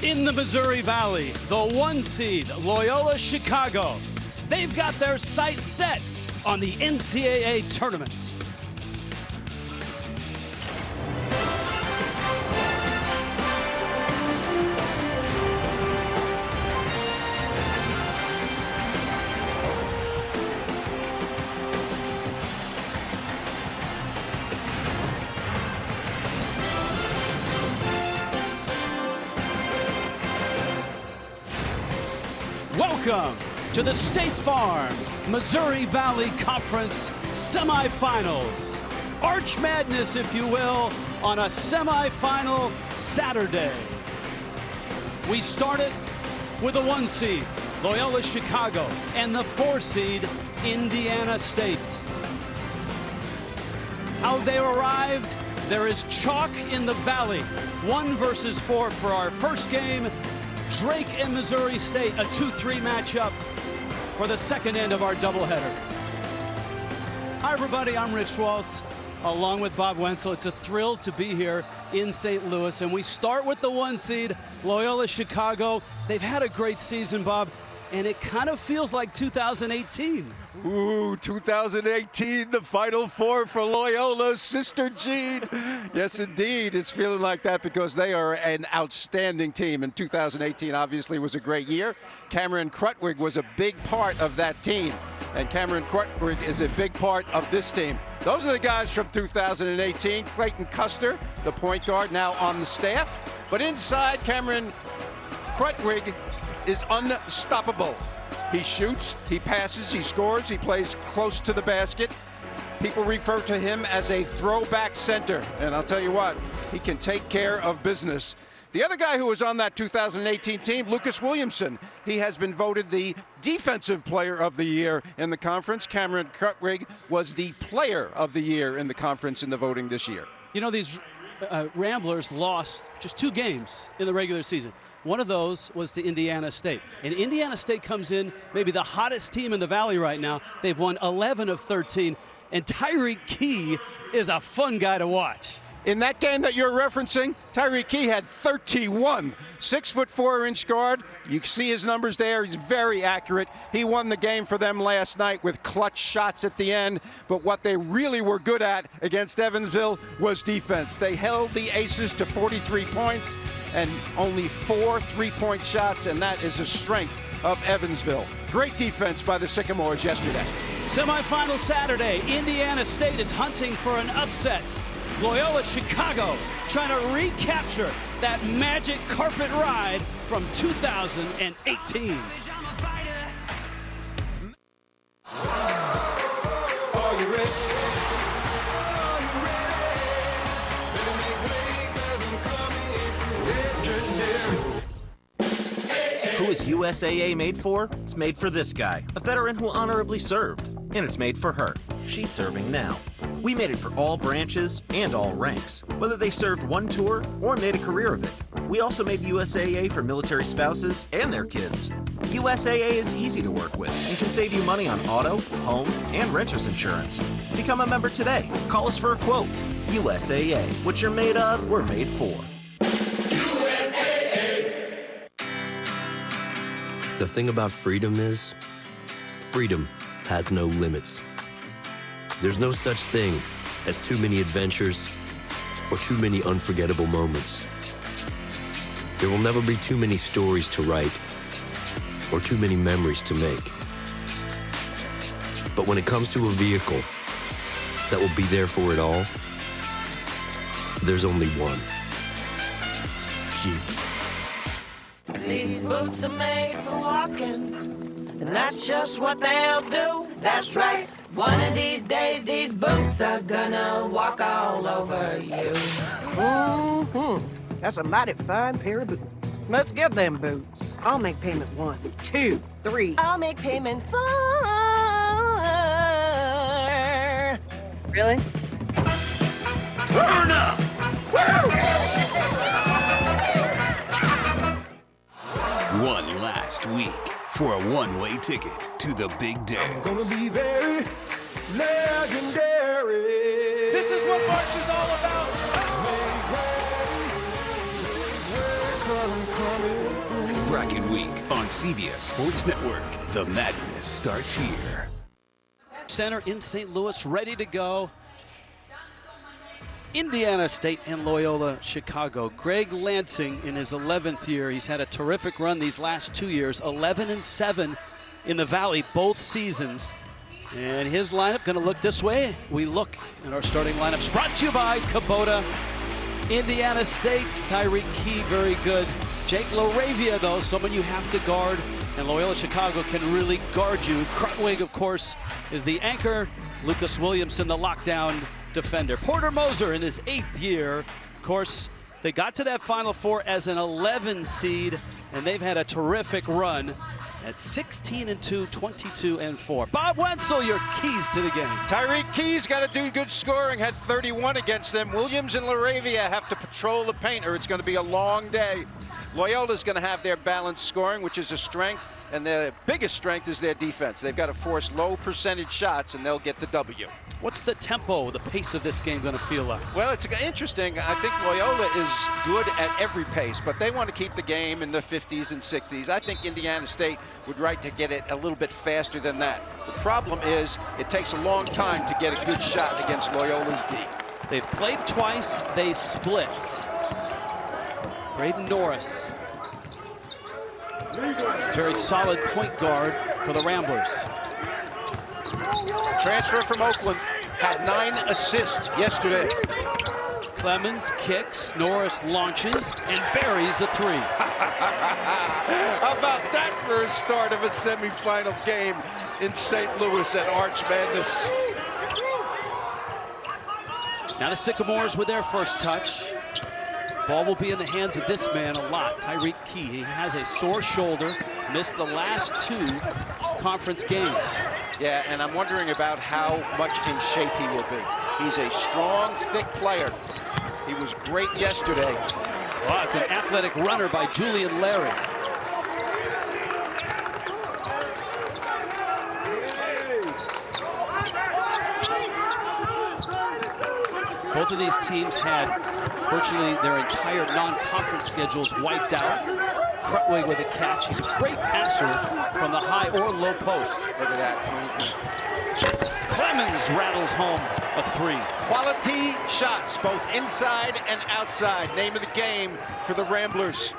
In the Missouri Valley, the 1 seed, Loyola Chicago. They've got their sights set on the NCAA tournament. Welcome to the State Farm Missouri Valley Conference Semifinals. Arch Madness, if you will, on a semifinal Saturday. We started with the 1 seed, Loyola Chicago, and the 4 seed, Indiana State. How they arrived, there is chalk in the valley. 1 versus 4 for our first game. Drake and Missouri State, a 2-3 matchup for the second end of our doubleheader. Hi everybody, I'm Rich Waltz, along with Bob Wenzel. It's a thrill to be here in St. Louis, and we start with the 1 seed, Loyola Chicago. They've had a great season, Bob, and it kind of feels like 2018. Ooh, 2018, the Final Four for Loyola, Sister Jean. Yes, indeed, it's feeling like that because they are an outstanding team. And 2018 obviously was a great year. Cameron Krutwig was a big part of that team. And Cameron Krutwig is a big part of this team. Those are the guys from 2018. Clayton Custer, the point guard, now on the staff. But inside, Cameron Krutwig is unstoppable. He shoots, he passes, he scores, he plays close to the basket. People refer to him as a throwback center, and I'll tell you what, he can take care of business. The other guy who was on that 2018 team, Lucas Williamson, he has been voted the Defensive Player of the Year in the conference. Cameron Krutwig was the Player of the Year in the conference in the voting this year. You know, these Ramblers lost just 2 games in the regular season. One of those was to Indiana State. And Indiana State comes in maybe the hottest team in the Valley right now. They've won 11 of 13. And Tyreek Key is a fun guy to watch. In that game that you're referencing, Tyreek Key had 31. 6'4" guard. You can see his numbers there. He's very accurate. He won the game for them last night with clutch shots at the end. But what they really were good at against Evansville was defense. They held the Aces to 43 points and only 4 3-point shots, and that is a strength of Evansville. Great defense by the Sycamores yesterday. Semifinal Saturday, Indiana State is hunting for an upset. Loyola Chicago trying to recapture that magic carpet ride from 2018. Who is USAA made for? It's made for this guy, a veteran who honorably served. And it's made for her. She's serving now. We made it for all branches and all ranks, whether they served 1 tour or made a career of it. We also made USAA for military spouses and their kids. USAA is easy to work with and can save you money on auto, home, and renter's insurance. Become a member today. Call us for a quote. USAA. What you're made of, we're made for. The thing about freedom is, freedom has no limits. There's no such thing as too many adventures or too many unforgettable moments. There will never be too many stories to write or too many memories to make. But when it comes to a vehicle that will be there for it all, there's only one. Jeep. These boots are made for walking, and that's just what they'll do. That's right. One of these days, these boots are gonna walk all over you. That's a mighty fine pair of boots. Let's get them boots. I'll make payment 1, 2, 3. I'll make payment 4. Really? Turn up! Won last week for a one-way ticket to the big dance. Gonna be very legendary. This is what March is all about. Coming. second week on CBS Sports Network. The madness starts here. Center in St. Louis, ready to go. Indiana State and Loyola Chicago. Greg Lansing in his 11th year. He's had a terrific run these last 2 years, 11-7 in the Valley both seasons. And his lineup going to look this way. We look at our starting lineups brought to you by Kubota. Indiana State's Tyreek Kier, very good. Jake LaRavia, though, someone you have to guard. And Loyola Chicago can really guard you. Krutwig, of course, is the anchor. Lucas Williamson, the lockdown defender. Porter Moser in his 8th year. Of course, they got to that Final Four as an 11 seed, and they've had a terrific run at 16-2, 22-4. Bob Wenzel, your keys to the game. Tyreek Key's got to do good scoring, had 31 against them. Williams and LaRavia have to patrol the paint, or it's going to be a long day. Loyola's going to have their balanced scoring, which is a strength, and their biggest strength is their defense. They've got to force low percentage shots, and they'll get the W. What's the tempo, the pace of this game going to feel like? Well, it's interesting. I think Loyola is good at every pace, but they want to keep the game in the 50s and 60s. I think Indiana State would like to get it a little bit faster than that. The problem is it takes a long time to get a good shot against Loyola's D. They've played twice, they split. Braden Norris, very solid point guard for the Ramblers. Transfer from Oakland, had 9 assists yesterday. Clemens kicks, Norris launches, and buries a 3. How about that for a start of a semifinal game in St. Louis at Arch Madness? Now the Sycamores with their first touch. Ball will be in the hands of this man a lot, Tyreek Kier. He has a sore shoulder, missed the last 2 conference games. Yeah, and I'm wondering about how much in shape he will be. He's a strong, thick player. He was great yesterday. Wow, it's an athletic runner by Julian Larry. Both of these teams had virtually their entire non-conference schedules wiped out. Krutwig with a catch. He's a great passer from the high or low post. Look at that. Clemens rattles home a 3. Quality shots, both inside and outside. Name of the game for the Ramblers.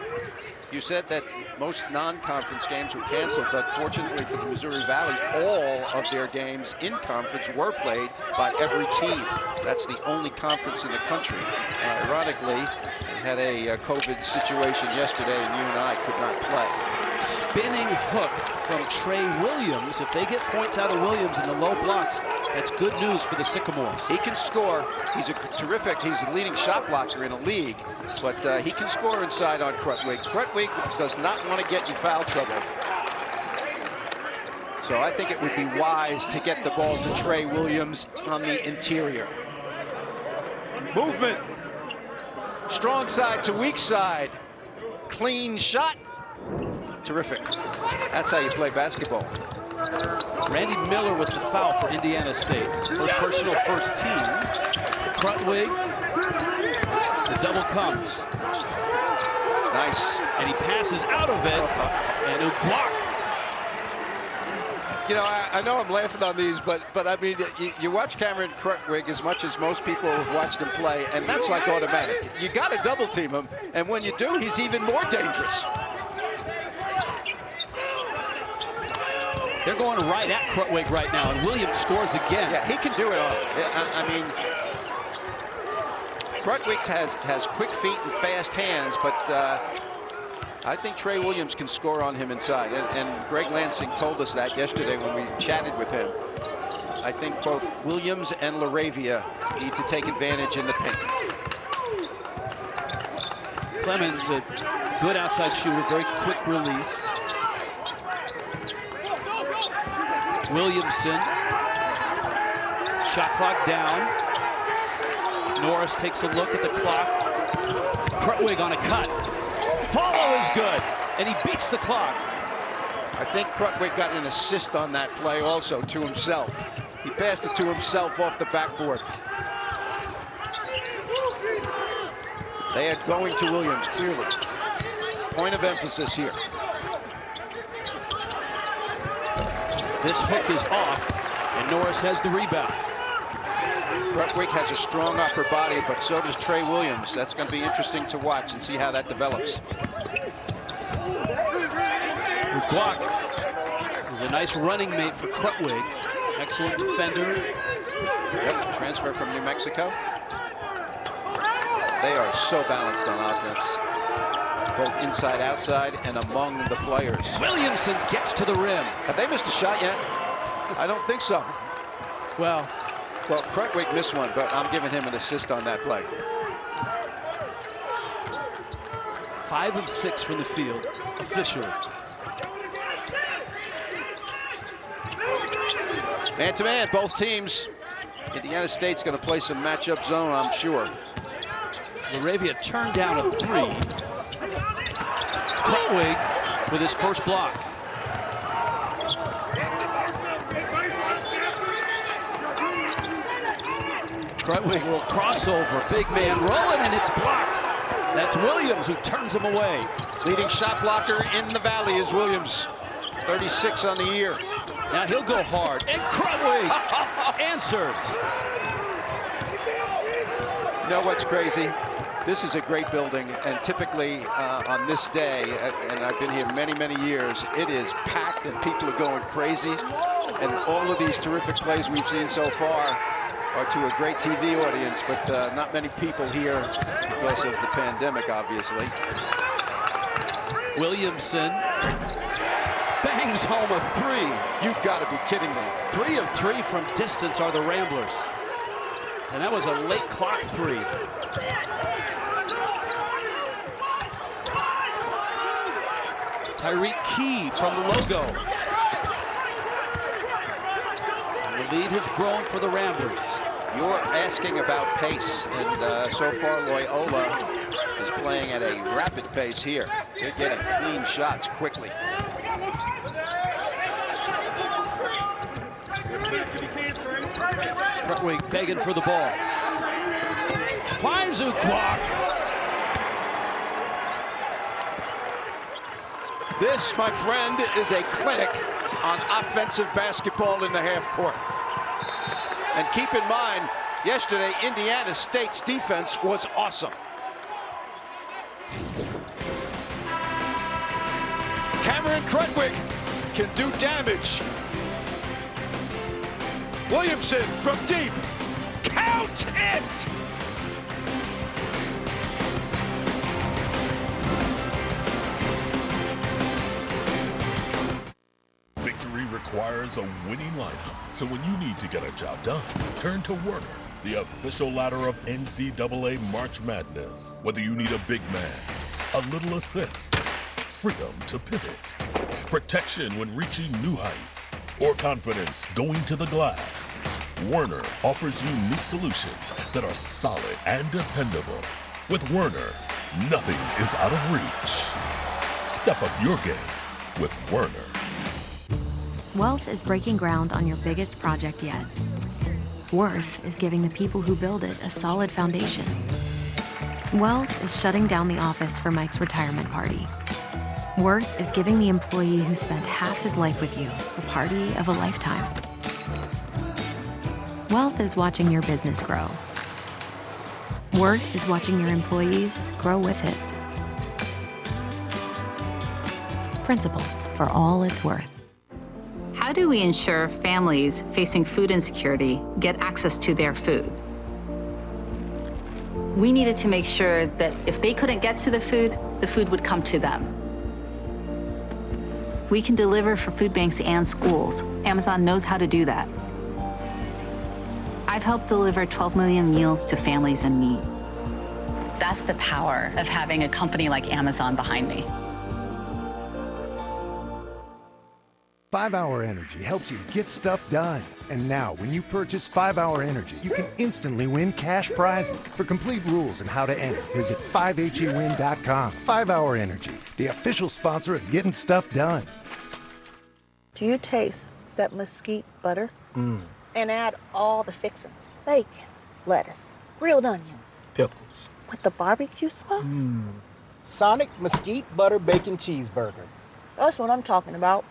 You said that most non-conference games were canceled, but fortunately for the Missouri Valley, all of their games in conference were played by every team. That's the only conference in the country. Ironically, we had a COVID situation yesterday, and you and I could not play. Spinning hook from Trey Williams. If they get points out of Williams in the low blocks, that's good news for the Sycamores. He can score. He's he's the leading shot blocker in the league, but he can score inside on Krutwig. Krutwig does not want to get in foul trouble. So I think it would be wise to get the ball to Trey Williams on the interior. Movement. Strong side to weak side. Clean shot. Terrific. That's how you play basketball. Randy Miller with the foul for Indiana State. First personal, first team. Krutwig. The double comes. Nice. And he passes out of it. And Uguak. You know, I know I'm laughing on these, but I mean, you watch Cameron Krutwig as much as most people have watched him play, and that's like automatic. You got to double team him, and when you do, he's even more dangerous. They're going right at Krutwig right now, and Williams scores again. Yeah, he can do it all. I mean, Krutwig has quick feet and fast hands, but I think Trey Williams can score on him inside. And Greg Lansing told us that yesterday when we chatted with him. I think both Williams and LaRavia need to take advantage in the paint. Clemens, a good outside shooter, very quick release. Williamson, shot clock down. Norris takes a look at the clock. Krutwig on a cut. Follow is good, and he beats the clock. I think Krutwig got an assist on that play also to himself. He passed it to himself off the backboard. They are going to Williams, clearly. Point of emphasis here. This hook is off, and Norris has the rebound. Krutwig has a strong upper body, but so does Trey Williams. That's going to be interesting to watch and see how that develops. Guac is a nice running mate for Krutwig. Excellent defender. Yep, transfer from New Mexico. They are so balanced on offense, both inside, outside, and among the players. Williamson gets to the rim. Have they missed a shot yet? I don't think so. Well, Krutwig missed one, but I'm giving him an assist on that play. 5 of 6 from the field, officially. Man-to-man, both teams. Indiana State's going to play some matchup zone, I'm sure. Laravia turned down a 3. Krutwig with his first block. Krutwig will crossover, big man rolling, and it's blocked. That's Williams who turns him away. Leading shot blocker in the Valley is Williams, 36 on the year. Now he'll go hard, and Krutwig answers. You know what's crazy? This is a great building, and typically on this day, and I've been here many, many years, it is packed and people are going crazy. And all of these terrific plays we've seen so far are to a great TV audience, but not many people here because of the pandemic, obviously. Williamson bangs home a 3. You've got to be kidding me. 3 of 3 from distance are the Ramblers. And that was a late clock 3. Tyreek Key from the logo. And the lead has grown for the Ramblers. You're asking about pace, and so far Loyola is playing at a rapid pace here. They're getting clean shots quickly. Krutwig begging for the ball. Finds Guac. This, my friend, is a clinic on offensive basketball in the half court. And keep in mind, yesterday, Indiana State's defense was awesome. Cameron Krutwig can do damage. Williamson from deep. Count it! Victory requires a winning lineup. So when you need to get a job done, turn to Werner, the official ladder of NCAA March Madness. Whether you need a big man, a little assist, freedom to pivot, protection when reaching new heights, or confidence going to the glass, Werner offers unique solutions that are solid and dependable. With Werner, nothing is out of reach. Step up your game with Werner. Wealth is breaking ground on your biggest project yet. Worth is giving the people who build it a solid foundation. Wealth is shutting down the office for Mike's retirement party. Worth is giving the employee who spent half his life with you the party of a lifetime. Wealth is watching your business grow. Worth is watching your employees grow with it. Principal, for all it's worth. How do we ensure families facing food insecurity get access to their food? We needed to make sure that if they couldn't get to the food would come to them. We can deliver for food banks and schools. Amazon knows how to do that. I've helped deliver 12 million meals to families in need. That's the power of having a company like Amazon behind me. 5 Hour Energy helps you get stuff done. And now, when you purchase 5 Hour Energy, you can instantly win cash prizes. For complete rules and how to enter, visit 5hewin.com. 5 Hour Energy, the official sponsor of getting stuff done. Do you taste that mesquite butter? And add all the fixings. Bacon, lettuce, grilled onions. Pickles. With the barbecue sauce? Sonic Mesquite Butter Bacon Cheeseburger. That's what I'm talking about.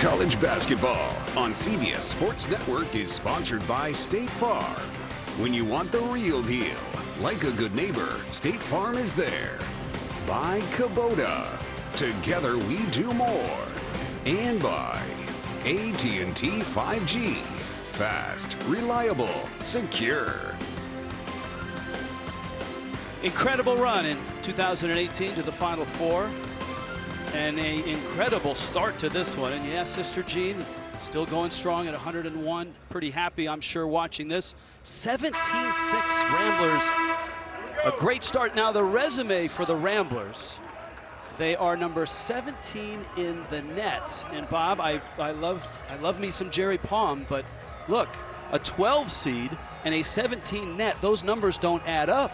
College basketball on CBS Sports Network is sponsored by State Farm. When you want the real deal, like a good neighbor, State Farm is there. By Kubota. Together we do more. And by AT&T 5G. Fast, reliable, secure. Incredible run in 2018 to the Final Four. And an incredible start to this one. And yes, Sister Jean still going strong at 101. Pretty happy, I'm sure, watching this. 17-6 Ramblers. A great start. Now the resume for the Ramblers. They are number 17 in the net. And Bob, I love me some Jerry Palm, but look, a 12 seed and a 17 net, those numbers don't add up.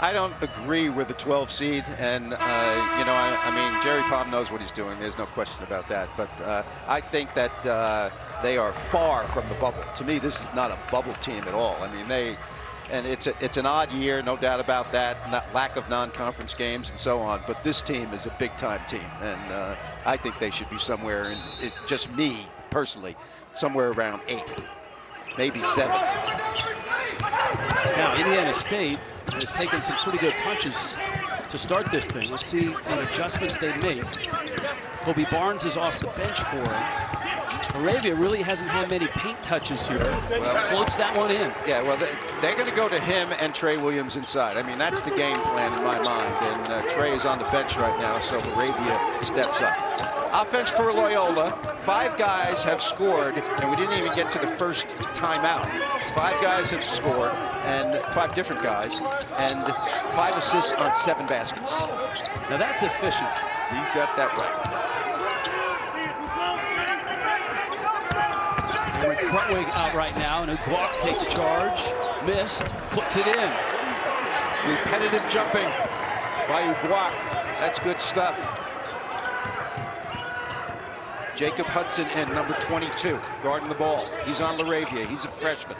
I don't agree with the 12 seed, and you know, I mean, Jerry Palm knows what he's doing. There's no question about that. But I think that they are far from the bubble. To me, this is not a bubble team at all. I mean, it's an odd year, no doubt about that. Lack of non-conference games and so on. But this team is a big-time team, and I think they should be somewhere. And just me personally, somewhere around 8, maybe 7. Now Indiana State has taken some pretty good punches to start this thing. Let's see what adjustments they make. Kobe Barnes is off the bench for him. Arabia really hasn't had many paint touches here. Well, floats that one in. Yeah, well, they're going to go to him and Trey Williams inside. I mean, that's the game plan in my mind. And Trey is on the bench right now, so Arabia steps up. Offense for Loyola. 5 guys have scored, and we didn't even get to the first timeout. 5 guys have scored, and 5 different guys, and 5 assists on 7 baskets. Now that's efficiency. You got that right. With Krutwig out right now, and Guak takes charge, missed, puts it in. Repetitive jumping by Guak. That's good stuff. Jacob Hudson and number 22 guarding the ball. He's on LaRavia. He's a freshman.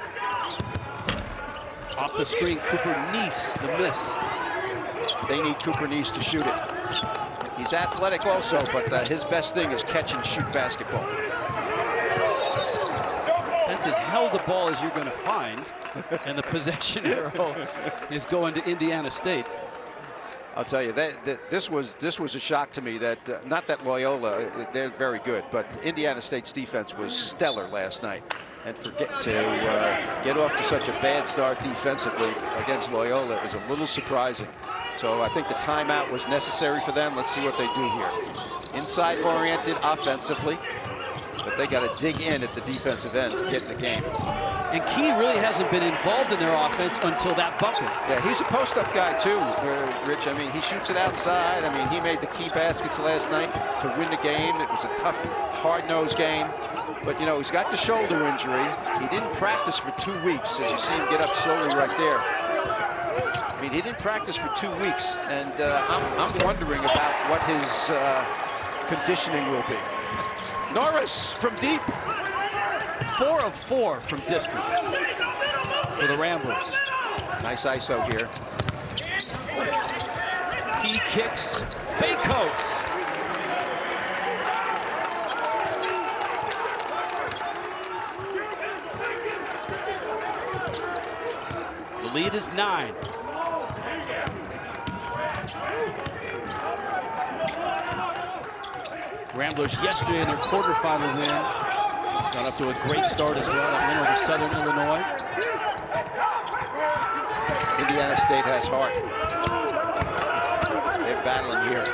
Off the screen, Cooper Neese, the miss. They need Cooper Neese to shoot it. He's athletic also, but his best thing is catch and shoot basketball. That's as held the ball as you're going to find, and the possession arrow is going to Indiana State. I'll tell you, this was a shock to me that, not that Loyola, they're very good, but Indiana State's defense was stellar last night. And to get off to such a bad start defensively against Loyola is a little surprising. So I think the timeout was necessary for them. Let's see what they do here. Inside-oriented offensively, but they got to dig in at the defensive end to get in the game. And Kier really hasn't been involved in their offense until that bucket. Yeah, he's a post-up guy too, Rich. I mean, he shoots it outside. I mean, he made the key baskets last night to win the game. It was a tough, hard-nosed game. But, you know, he's got the shoulder injury. He didn't practice for 2 weeks, as you see him get up slowly right there. I mean, he didn't practice for 2 weeks, and I'm wondering about what his conditioning will be. Norris from deep. 4 of 4 from distance for the Ramblers. Nice ISO here. He kicks, Baycoats. The lead is 9. Ramblers yesterday in their quarterfinal win got up to a great start as well. That win over Southern Illinois. Indiana State has heart. They're battling here.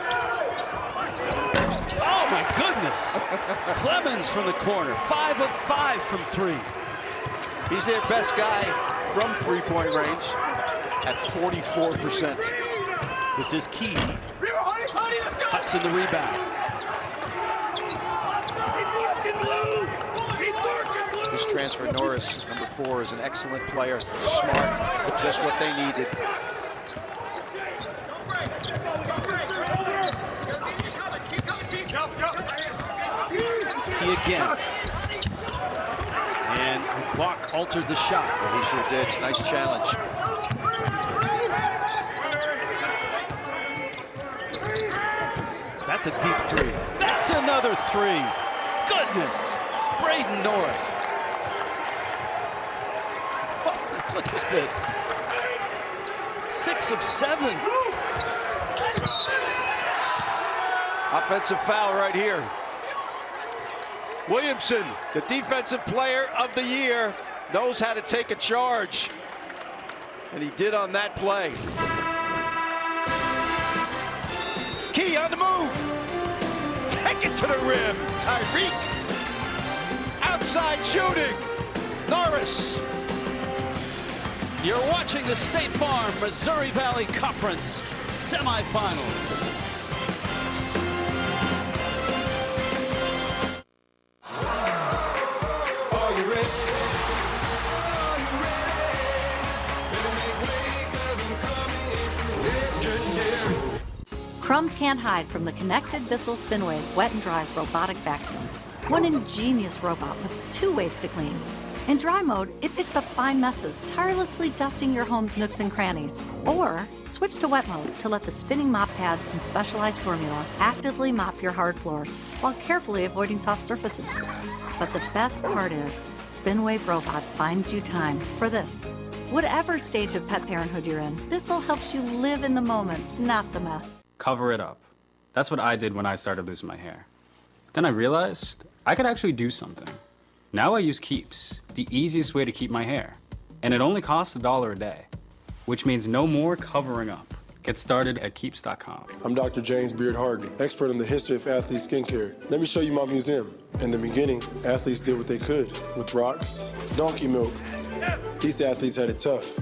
Oh my goodness! Clemens from the corner, 5 of 5 from 3. He's their best guy from three-point range at 44%. This is Key. Hudson the rebound. This transfer, Norris, number 4, is an excellent player. Smart, just what they needed. Key again. And Guak altered the shot. Well, he sure did. Nice challenge. That's a deep 3. That's another 3. goodness. Braden Norris. Oh, look at this. 6 of 7. Offensive foul right here. Williamson, the defensive player of the year, knows how to take a charge. And he did on that play. Key on the move. Take it to the rim. Tyreek. Outside shooting. Norris. You're watching the State Farm Missouri Valley Conference semifinals. Crumbs can't hide from the connected Bissell Spinway wet and dry robotic vacuum. One ingenious robot with 2 ways to clean. In dry mode, it picks up fine messes, tirelessly dusting your home's nooks and crannies. Or switch to wet mode to let the spinning mop pads and specialized formula actively mop your hard floors while carefully avoiding soft surfaces. But the best part is, Spinwave Robot finds you time for this. Whatever stage of pet parenthood you're in, Bissell helps you live in the moment, not the mess. Cover it up. That's what I did when I started losing my hair. Then I realized I could actually do something. Now I use Keeps, the easiest way to keep my hair. And it only costs $1 a day, which means no more covering up. Get started at Keeps.com. I'm Dr. James Beard Harden, expert in the history of athlete skincare. Let me show you my museum. In the beginning, athletes did what they could with rocks, donkey milk. These athletes had it tough.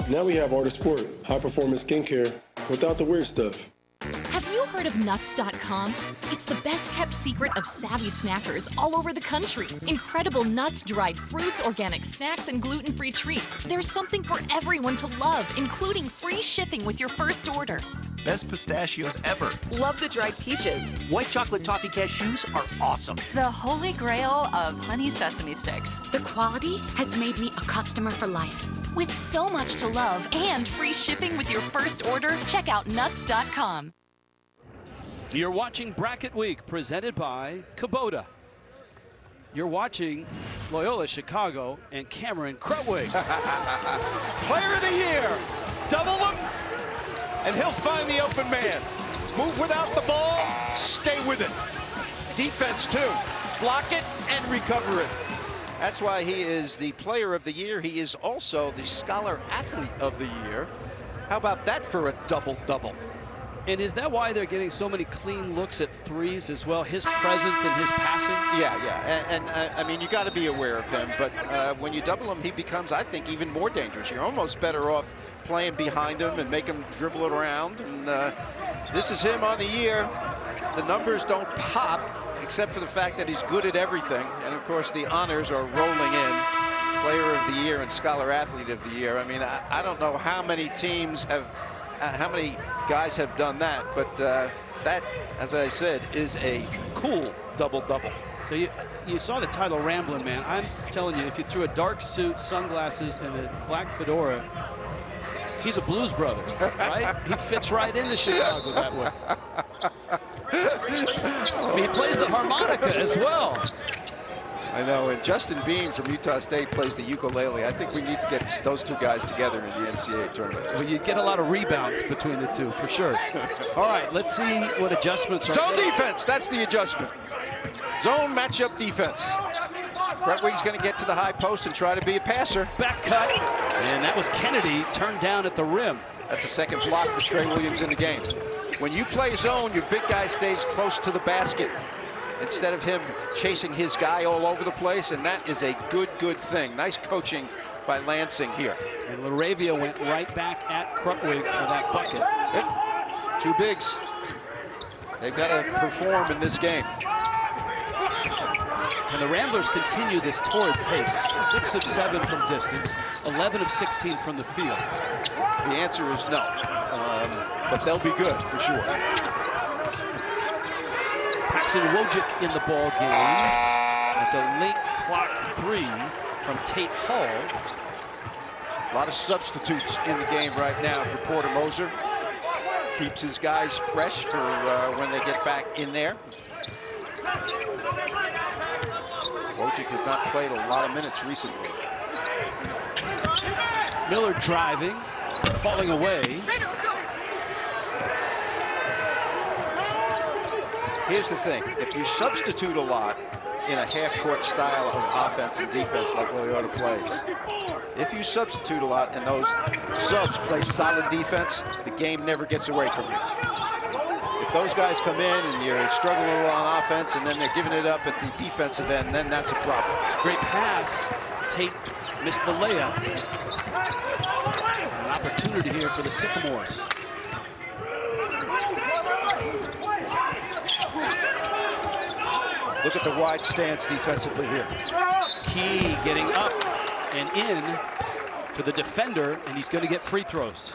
Now we have Art of Sport, high-performance skincare without the weird stuff. Have you heard of Nuts.com? It's the best-kept secret of savvy snackers all over the country. Incredible nuts, dried fruits, organic snacks, and gluten-free treats. There's something for everyone to love, including free shipping with your first order. Best pistachios ever. Love the dried peaches. White chocolate toffee cashews are awesome. The holy grail of honey sesame sticks. The quality has made me a customer for life. With so much to love and free shipping with your first order, check out Nuts.com. You're watching Bracket Week, presented by Kubota. You're watching Loyola Chicago and Cameron Krutwig. Player of the year. Double him, and he'll find the open man. Move without the ball, stay with it. Defense too. Block it and recover it. That's why he is the player of the year. He is also the scholar athlete of the year. How about that for a double-double? And is that why they're getting so many clean looks at threes as well? His presence and his passing? Yeah. And I mean, you got to be aware of him. But when you double him, he becomes, I think, even more dangerous. You're almost better off playing behind him and make him dribble it around. And this is him on the year. The numbers don't pop, except for the fact that he's good at everything. And, of course, the honors are rolling in. Player of the year and scholar athlete of the year. I mean, I don't know how many teams have, how many guys have done that, but that, as I said, is a cool double-double. So you saw the title Ramblin', man. I'm telling you, if you threw a dark suit, sunglasses, and a black fedora, he's a blues brother, right? He fits right into Chicago that way. I mean, he plays the harmonica as well. I know, and Justin Beam from Utah State plays the ukulele. I think we need to get those two guys together in the NCAA tournament. Well, you get a lot of rebounds between the two, for sure. All right, let's see what adjustments are. Zone defense, that's the adjustment. Zone matchup defense. Krutwig's going to get to the high post and try to be a passer. Back cut, and that was Kennedy turned down at the rim. That's a second block for Trey Williams in the game. When you play zone, your big guy stays close to the basket instead of him chasing his guy all over the place, and that is a good thing. Nice coaching by Lansing here. And Laravia went right back at Krutwig for that bucket. Yep. Two bigs. They've got to perform in this game. And the Ramblers continue this torrid pace. 6 of 7 from distance, 11 of 16 from the field. The answer is no, but they'll be good for sure. Paxton Wojcik in the ball game. That's a late clock 3 from Tate Hall. A lot of substitutes in the game right now for Porter Moser. Keeps his guys fresh for when they get back in there. Wojcik has not played a lot of minutes recently. Miller driving, falling away. Here's the thing, if you substitute a lot in a half-court style of offense and defense like Loyola plays, if you substitute a lot and those subs play solid defense, the game never gets away from you. If those guys come in and you're struggling a little on offense and then they're giving it up at the defensive end, then that's a problem. It's a great pass. Tate missed the layup. An opportunity here for the Sycamores. Look at the wide stance defensively here. Key getting up and in to the defender, and he's going to get free throws.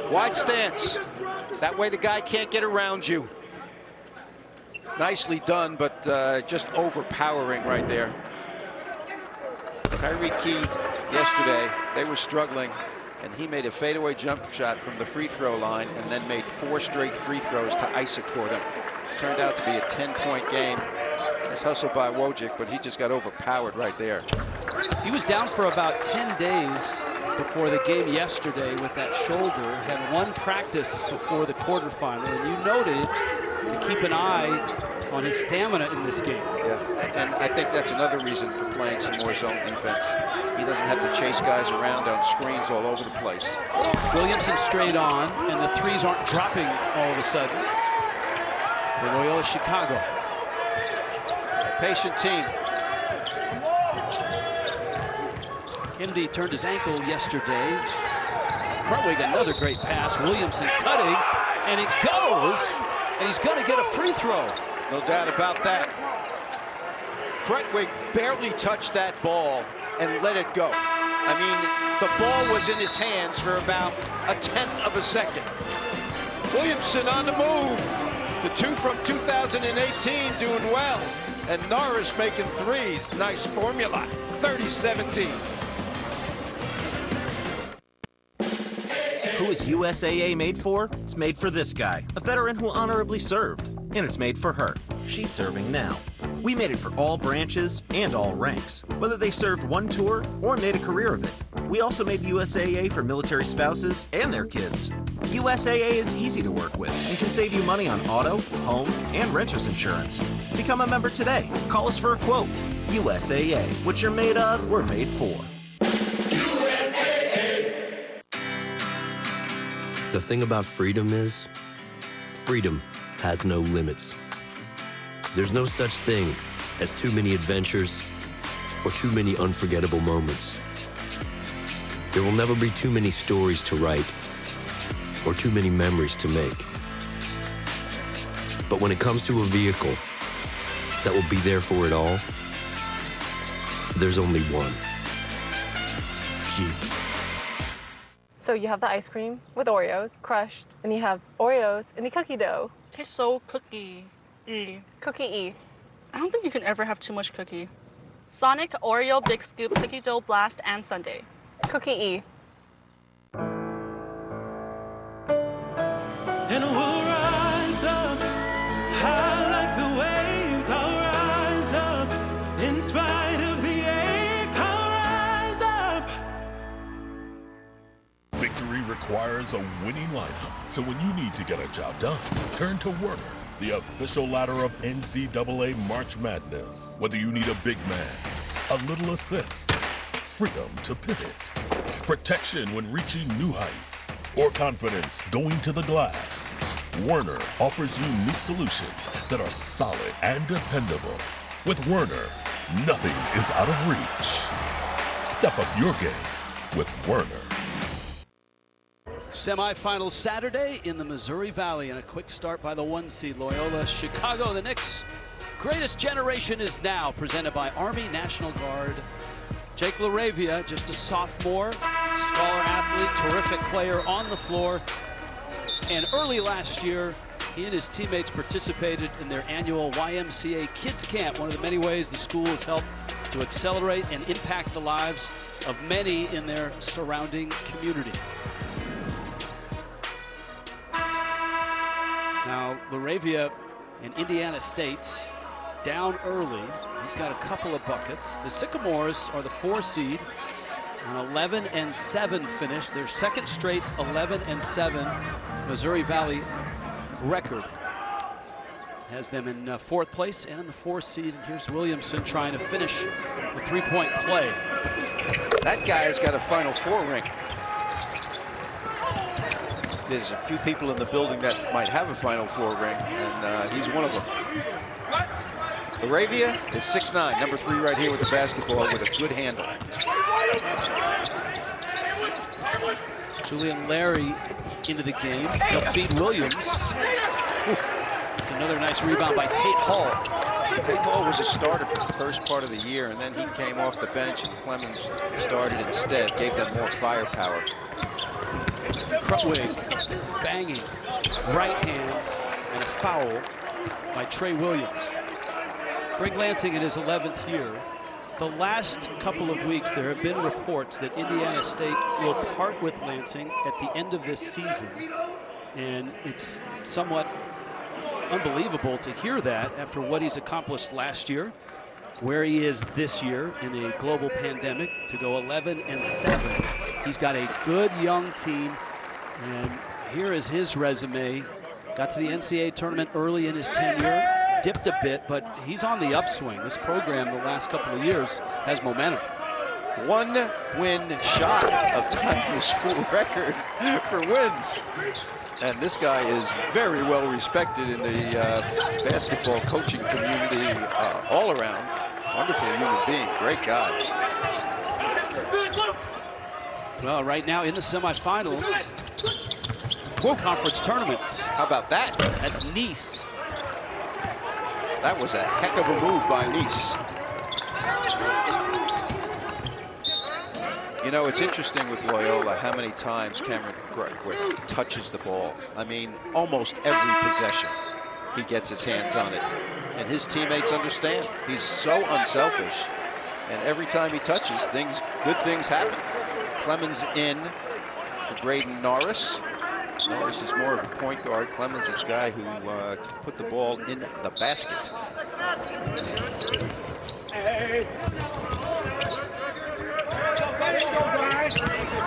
Wide stance. That way the guy can't get around you. Nicely done, but just overpowering right there. Tyreek Key yesterday, they were struggling, and he made a fadeaway jump shot from the free throw line and then made 4 straight free throws to ice it for them. Turned out to be a 10-point game. Nice hustle by Wojcik, but he just got overpowered right there. He was down for about 10 days before the game yesterday with that shoulder. Had 1 practice before the quarterfinal, and you noted to keep an eye on his stamina in this game. Yeah, and I think that's another reason for playing some more zone defense. He doesn't have to chase guys around on screens all over the place. Williamson straight on, and the threes aren't dropping all of a sudden for Loyola Chicago. Patient team. Kennedy turned his ankle yesterday. Krutwig, another great pass. Williamson cutting, and it goes, and he's going to get a free throw. No doubt about that. Krutwig barely touched that ball and let it go. I mean, the ball was in his hands for about 1/10 of a second. Williamson on the move. The 2 from 2018 doing well. And Norris making threes. Nice formula. 30-17. Who is USAA made for? It's made for this guy, a veteran who honorably served. And it's made for her. She's serving now. We made it for all branches and all ranks, whether they served 1 tour or made a career of it. We also made USAA for military spouses and their kids. USAA is easy to work with and can save you money on auto, home, and renter's insurance. Become a member today. Call us for a quote. USAA. What you're made of, we're made for. The thing about freedom is, freedom has no limits. There's no such thing as too many adventures or too many unforgettable moments. There will never be too many stories to write or too many memories to make. But when it comes to a vehicle that will be there for it all, there's only one. Jeep. So you have the ice cream with Oreos, crushed, and you have Oreos in the cookie dough. Tastes so cookie-y. Cookie-y. I don't think you can ever have too much cookie. Sonic Oreo Big Scoop Cookie Dough Blast and Sundae. Cookie-y. And we'll rise up, high like the waves. I'll rise up, in spite of the ache. I'll rise up. Victory requires a winning lineup. So when you need to get a job done, turn to Werner, the official ladder of NCAA March Madness. Whether you need a big man, a little assist, freedom to pivot, protection when reaching new heights, or confidence going to the glass, Werner offers unique solutions that are solid and dependable. With Werner, nothing is out of reach. Step up your game with Werner. Semifinals Saturday in the Missouri Valley, and a quick start by the 1 seed Loyola Chicago. The next greatest generation is now, presented by Army National Guard. Jake LaRavia, just a sophomore, scholar athlete, terrific player on the floor. And early last year, he and his teammates participated in their annual YMCA Kids Camp, one of the many ways the school has helped to accelerate and impact the lives of many in their surrounding community. Now, LaRavia And Indiana State down early. He's got a couple of buckets. The Sycamores are the 4 seed. An 11-7 finish. Their second straight 11-7 Missouri Valley record has them in 4th place and in the 4 seed. And here's Williamson trying to finish the 3-point play. That guy's got a Final Four ring. There's a few people in the building that might have a Final Four ring, and he's one of them. Laravia is 6'9", number 3 right here with the basketball with a good handle. Julian Larry into the game. He'll feed Williams. It's another nice rebound by Tate Hall. Tate Hall was a starter for the first part of the year, and then he came off the bench, and Clemens started instead, gave them more firepower. Krutwig banging right hand, and a foul by Trey Williams. Greg Lansing in his 11th year. The last couple of weeks, there have been reports that Indiana State will part with Lansing at the end of this season. And it's somewhat unbelievable to hear that after what he's accomplished last year, where he is this year in a global pandemic, to go 11-7. He's got a good young team, and here is his resume. Got to the NCAA tournament early in his tenure, dipped a bit, but he's on the upswing. This program the last couple of years has momentum. 1 win shy of tying the school record for wins. And this guy is very well respected in the basketball coaching community all around. Wonderful human being, great guy. Well, right now in the semifinals, conference tournaments. How about that? That's Nice. That was a heck of a move by Nice. You know, it's interesting with Loyola how many times Cameron Krutwig touches the ball. I mean, almost every possession he gets his hands on it. And his teammates understand. He's so unselfish. And every time he touches, good things happen. Clemens in for Braden Norris. Norris is more of a point guard. Clemens is a guy who put the ball in the basket.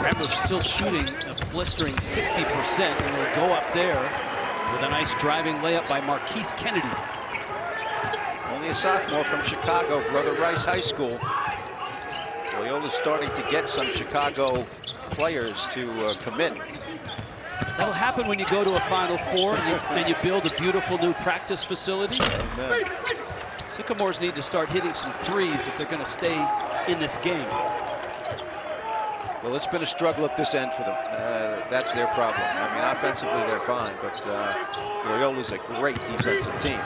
Ramblers still shooting a blistering 60%, and will go up there with a nice driving layup by Marquise Kennedy. Only a sophomore from Chicago, Brother Rice High School. Loyola's starting to get some Chicago players to commit. That'll happen when you go to a Final Four and you build a beautiful new practice facility. Amen. Sycamores need to start hitting some threes if they're going to stay in this game. Well, it's been a struggle at this end for them. That's their problem. I mean, offensively, they're fine, but Loyola's a great defensive team.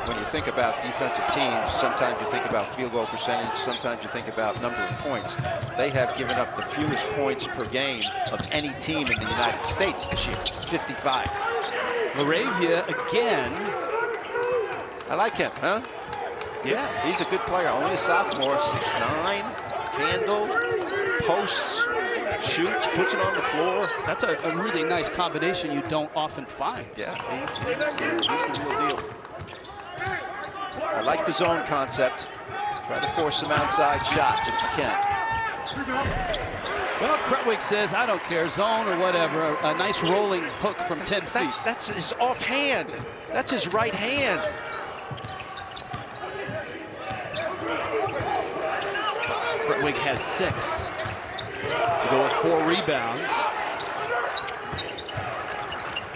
When you think about defensive teams, sometimes you think about field goal percentage, sometimes you think about number of points. They have given up the fewest points per game of any team in the United States this year, 55. Laravia again. I like him, huh? Yeah, he's a good player. Only a sophomore, 6'9", handle, posts, shoots, puts it on the floor. That's a really nice combination you don't often find. Yeah, he's the real deal. I like the zone concept. Try to force some outside shots if you can. Well, Krutwig says, I don't care, zone or whatever. A nice rolling hook from 10 feet. That's his offhand. That's his right hand. Krutwig has 6 to go with 4 rebounds.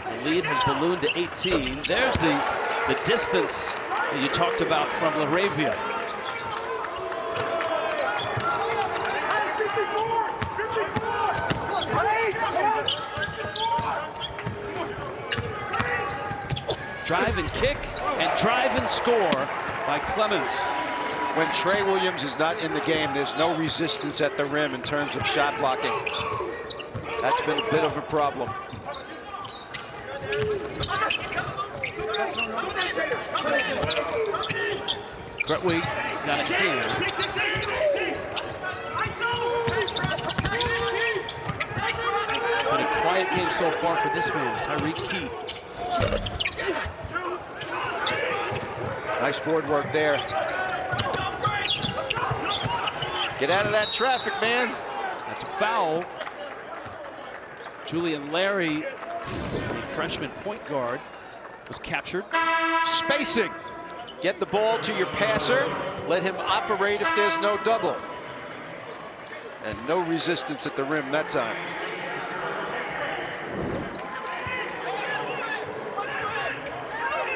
The lead has ballooned to 18. There's the distance that you talked about from Laravia. Drive and kick, and drive and score by Clemens. When Trey Williams is not in the game, there's no resistance at the rim in terms of shot blocking. That's been a bit of a problem. Krutwig got a hand. Been a quiet game so far for this man, Tyreek Key. Nice board work there. Get out of that traffic, man. That's a foul. Julian Larry, the freshman point guard, was captured. Spacing. Get the ball to your passer. Let him operate if there's no double. And no resistance at the rim that time.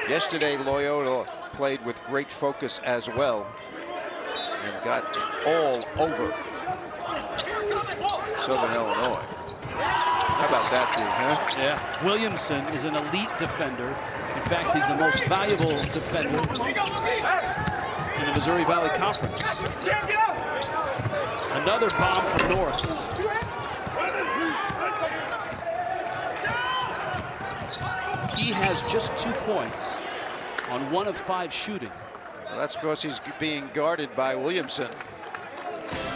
Yesterday, Loyola played with great focus as well and got all over Southern Illinois. How about that, dude, huh? Yeah. Williamson is an elite defender. In fact, he's the most valuable defender in the Missouri Valley Conference. Another bomb from North. He has just 2 points on 1 of 5 shooting. Well, that's because he's being guarded by Williamson.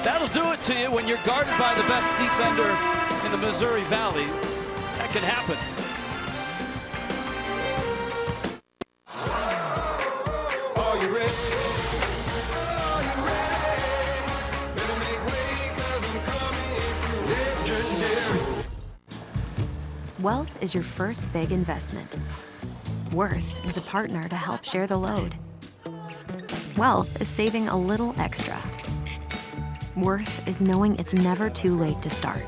That'll do it to you when you're guarded by the best defender in the Missouri Valley. That can happen. Are you ready? Are you ready? Better make way 'cause I'm coming legendary. Wealth is your first big investment. Worth is a partner to help share the load. Wealth is saving a little extra. Worth is knowing it's never too late to start,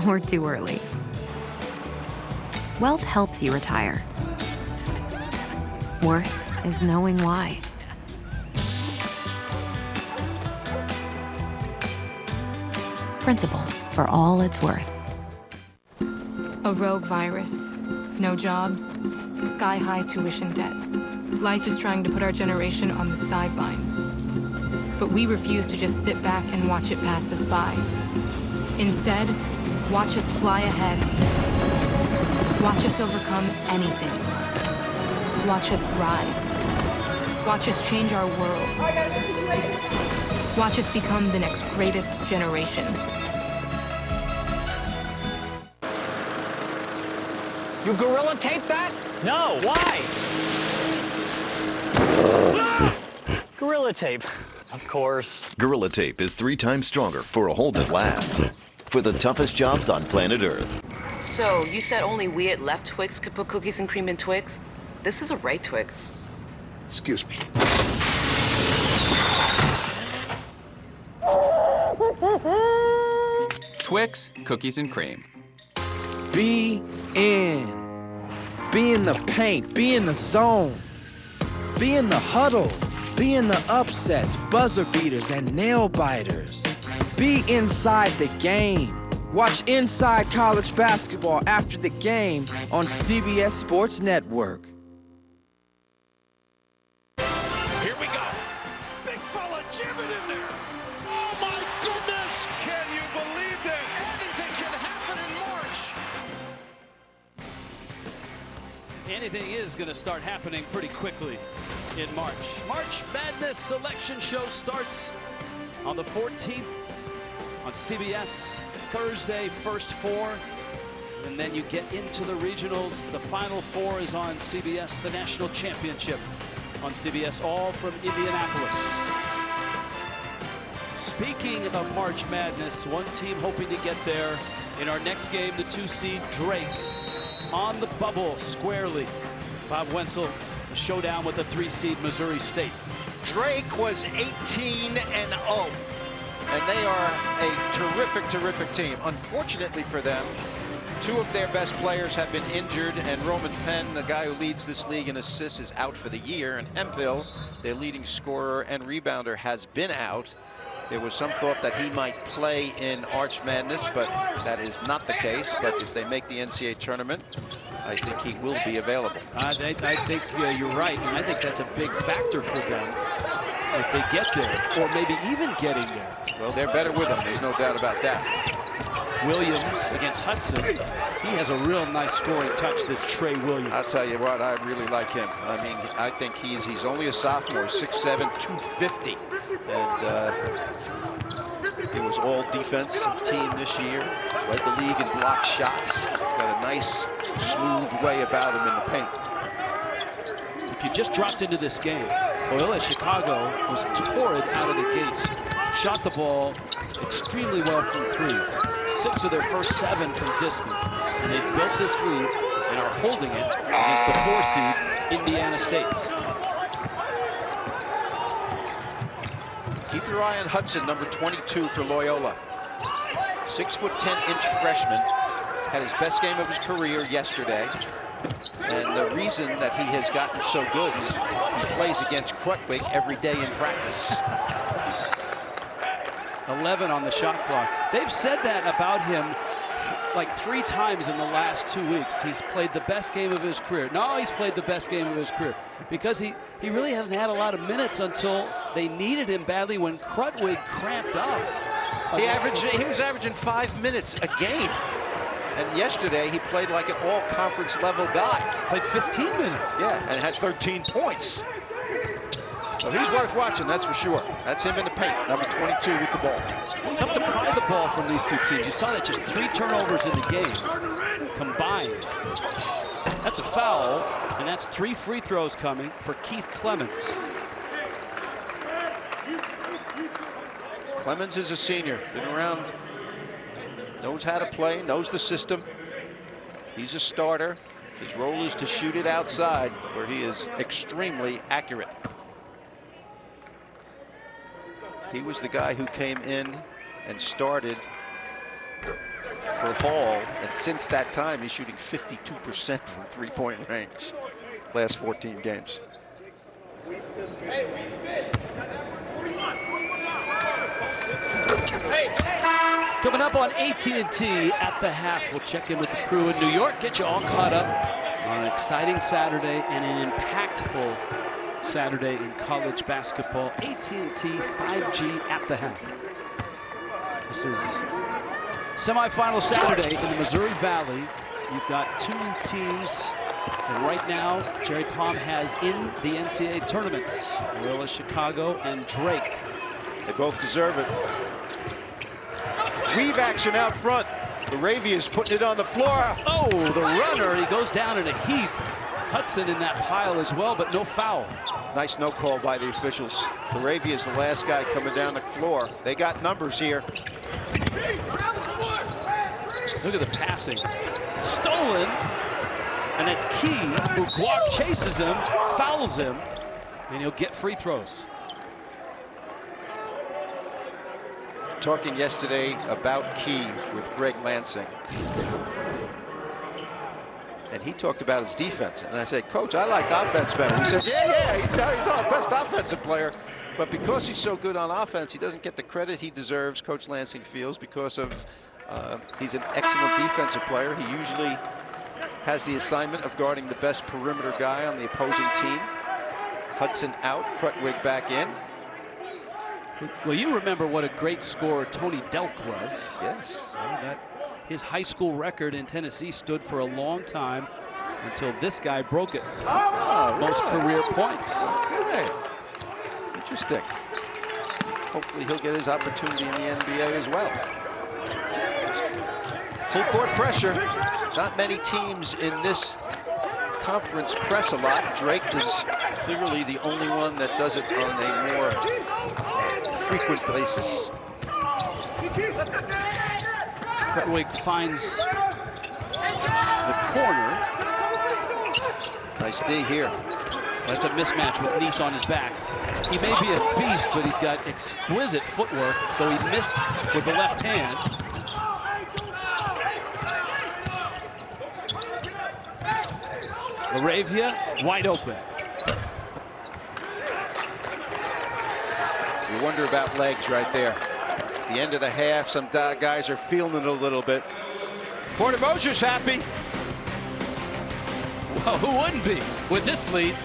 or too early. Wealth helps you retire. Worth is knowing why. Principal, for all it's worth. A rogue virus, no jobs, sky-high tuition debt. Life is trying to put our generation on the sidelines. But we refuse to just sit back and watch it pass us by. Instead, watch us fly ahead. Watch us overcome anything. Watch us rise. Watch us change our world. Watch us become the next greatest generation. You gorilla tape that? No, why? Gorilla tape, of course. Gorilla Tape is 3 times stronger for a hold that lasts. For the toughest jobs on planet Earth. So, you said only we at Left Twix could put cookies and cream in Twix? This is a right Twix. Excuse me. Twix, cookies and cream. Be in. Be in the paint. Be in the zone. Be in the huddle. Be in the upsets, buzzer beaters, and nail biters. Be inside the game. Watch Inside College Basketball after the game on CBS Sports Network. Here we go. Big fella jamming in there. Oh my goodness. Can you believe this? Anything can happen in March. Anything is going to start happening pretty quickly in March. March Madness selection show starts on the 14th on CBS. Thursday, first 4, and then you get into the regionals. The final 4 is on CBS, the national championship on CBS, all from Indianapolis. Speaking of March Madness, one team hoping to get there in our next game, the 2 seed Drake on the bubble squarely. Bob Wenzel, a showdown with the 3 seed Missouri State. Drake was 18-0. And they are a terrific, terrific team. Unfortunately for them, 2 of their best players have been injured, and Roman Penn, the guy who leads this league in assists, is out for the year, and Hemphill, their leading scorer and rebounder, has been out. There was some thought that he might play in Arch Madness, but that is not the case. But if they make the NCAA tournament, I think he will be available. I think you're right, and I think that's a big factor for them if they get there, or maybe even getting there. Well, they're better with him. There's no doubt about that. Williams against Hudson. He has a real nice scoring touch, this Trey Williams. I'll tell you what, I really like him. I mean, I think he's only a sophomore, 6'7", 250. And he was all defensive team this year. Led the league in block shots. He's got a nice, smooth way about him in the paint. If you just dropped into this game, Loyola Chicago was torrid out of the gates. Shot the ball extremely well from 3. 6 of their first 7 from distance. And they built this lead and are holding it against the 4 seed Indiana State. Keep your eye on Hudson, number 22 for Loyola. 6'10" freshman. Had his best game of his career yesterday. And the reason that he has gotten so good is he plays against Krutwig every day in practice. 11 on the shot clock. They've said that about him like 3 times in the last 2 weeks. He's played the best game of his career. No, he's played the best game of his career because he really hasn't had a lot of minutes until they needed him badly when Krutwig cramped up. He was averaging 5 minutes a game. And yesterday he played like an all-conference level guy. Played 15 minutes. Yeah, and had 13 points. So he's worth watching, that's for sure. That's him in the paint, number 22 with the ball. It's tough to pry the ball from these 2 teams. You saw that just 3 turnovers in the game combined. That's a foul, and that's 3 free throws coming for Keith Clemens. Clemens is a senior, been around, knows how to play, knows the system. He's a starter. His role is to shoot it outside, where he is extremely accurate. He was the guy who came in and started for Hall, and since that time he's shooting 52% from 3-point range last 14 games. Coming up on AT&T at the half, we'll check in with the crew in New York, get you all caught up on an exciting Saturday and an impactful Saturday in college basketball. AT&T 5G at the half. This is semifinal Saturday in the Missouri Valley. You've got 2 teams that right now Jerry Palm has in the NCAA tournaments. Loyola Chicago and Drake. They both deserve it. Weave action out front. Laravia's putting it on the floor. Oh, the runner, he goes down in a heap. Hudson in that pile as well, but no foul. Nice no call by the officials. Laravia is the last guy coming down the floor. They got numbers here. Look at the passing. Stolen, and it's Key who Guac chases him, fouls him, and he'll get free throws. Talking yesterday about Key with Greg Lansing. And he talked about his defense. And I said, Coach, I like offense better. He said, yeah, he's our best offensive player. But because he's so good on offense, he doesn't get the credit he deserves, Coach Lansing feels, because of he's an excellent defensive player. He usually has the assignment of guarding the best perimeter guy on the opposing team. Hudson out, Krutwig back in. Well, you remember what a great scorer Tony Delk was. Yes. His high school record in Tennessee stood for a long time until this guy broke it. Most career points. Okay. Interesting. Hopefully he'll get his opportunity in the NBA as well. Full court pressure. Not many teams in this conference press a lot. Drake is clearly the only one that does it on a more frequent basis. Krutwig finds the corner. Nice D here. That's a mismatch with Nice on his back. He may be a beast, but he's got exquisite footwork, though he missed with the left hand. Laravia wide open. You wonder about legs right there. The end of the half, some guys are feeling it a little bit. Porter Mosier's happy. Well, who wouldn't be with this lead?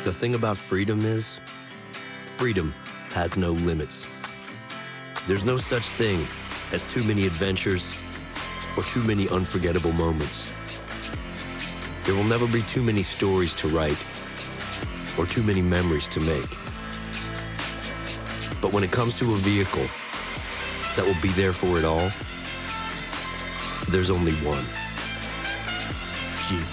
The thing about freedom is, freedom has no limits. There's no such thing as too many adventures or too many unforgettable moments. There will never be too many stories to write or too many memories to make. But when it comes to a vehicle that will be there for it all, there's only one: Jeep.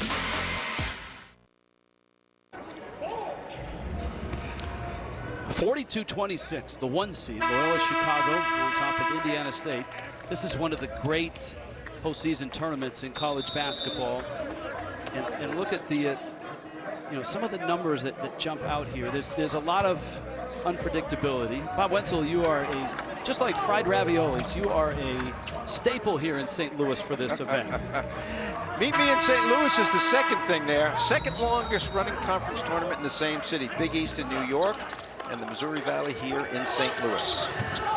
42-26, the 1 seed, Loyola Chicago on top of Indiana State. This is one of the great postseason tournaments in college basketball. And look at the, some of the numbers that jump out here. There's a lot of unpredictability. Bob Wenzel, you are just like fried raviolis, you are a staple here in St. Louis for this event. Meet me in St. Louis is the second thing there. Second longest running conference tournament in the same city. Big East in New York and the Missouri Valley here in St. Louis.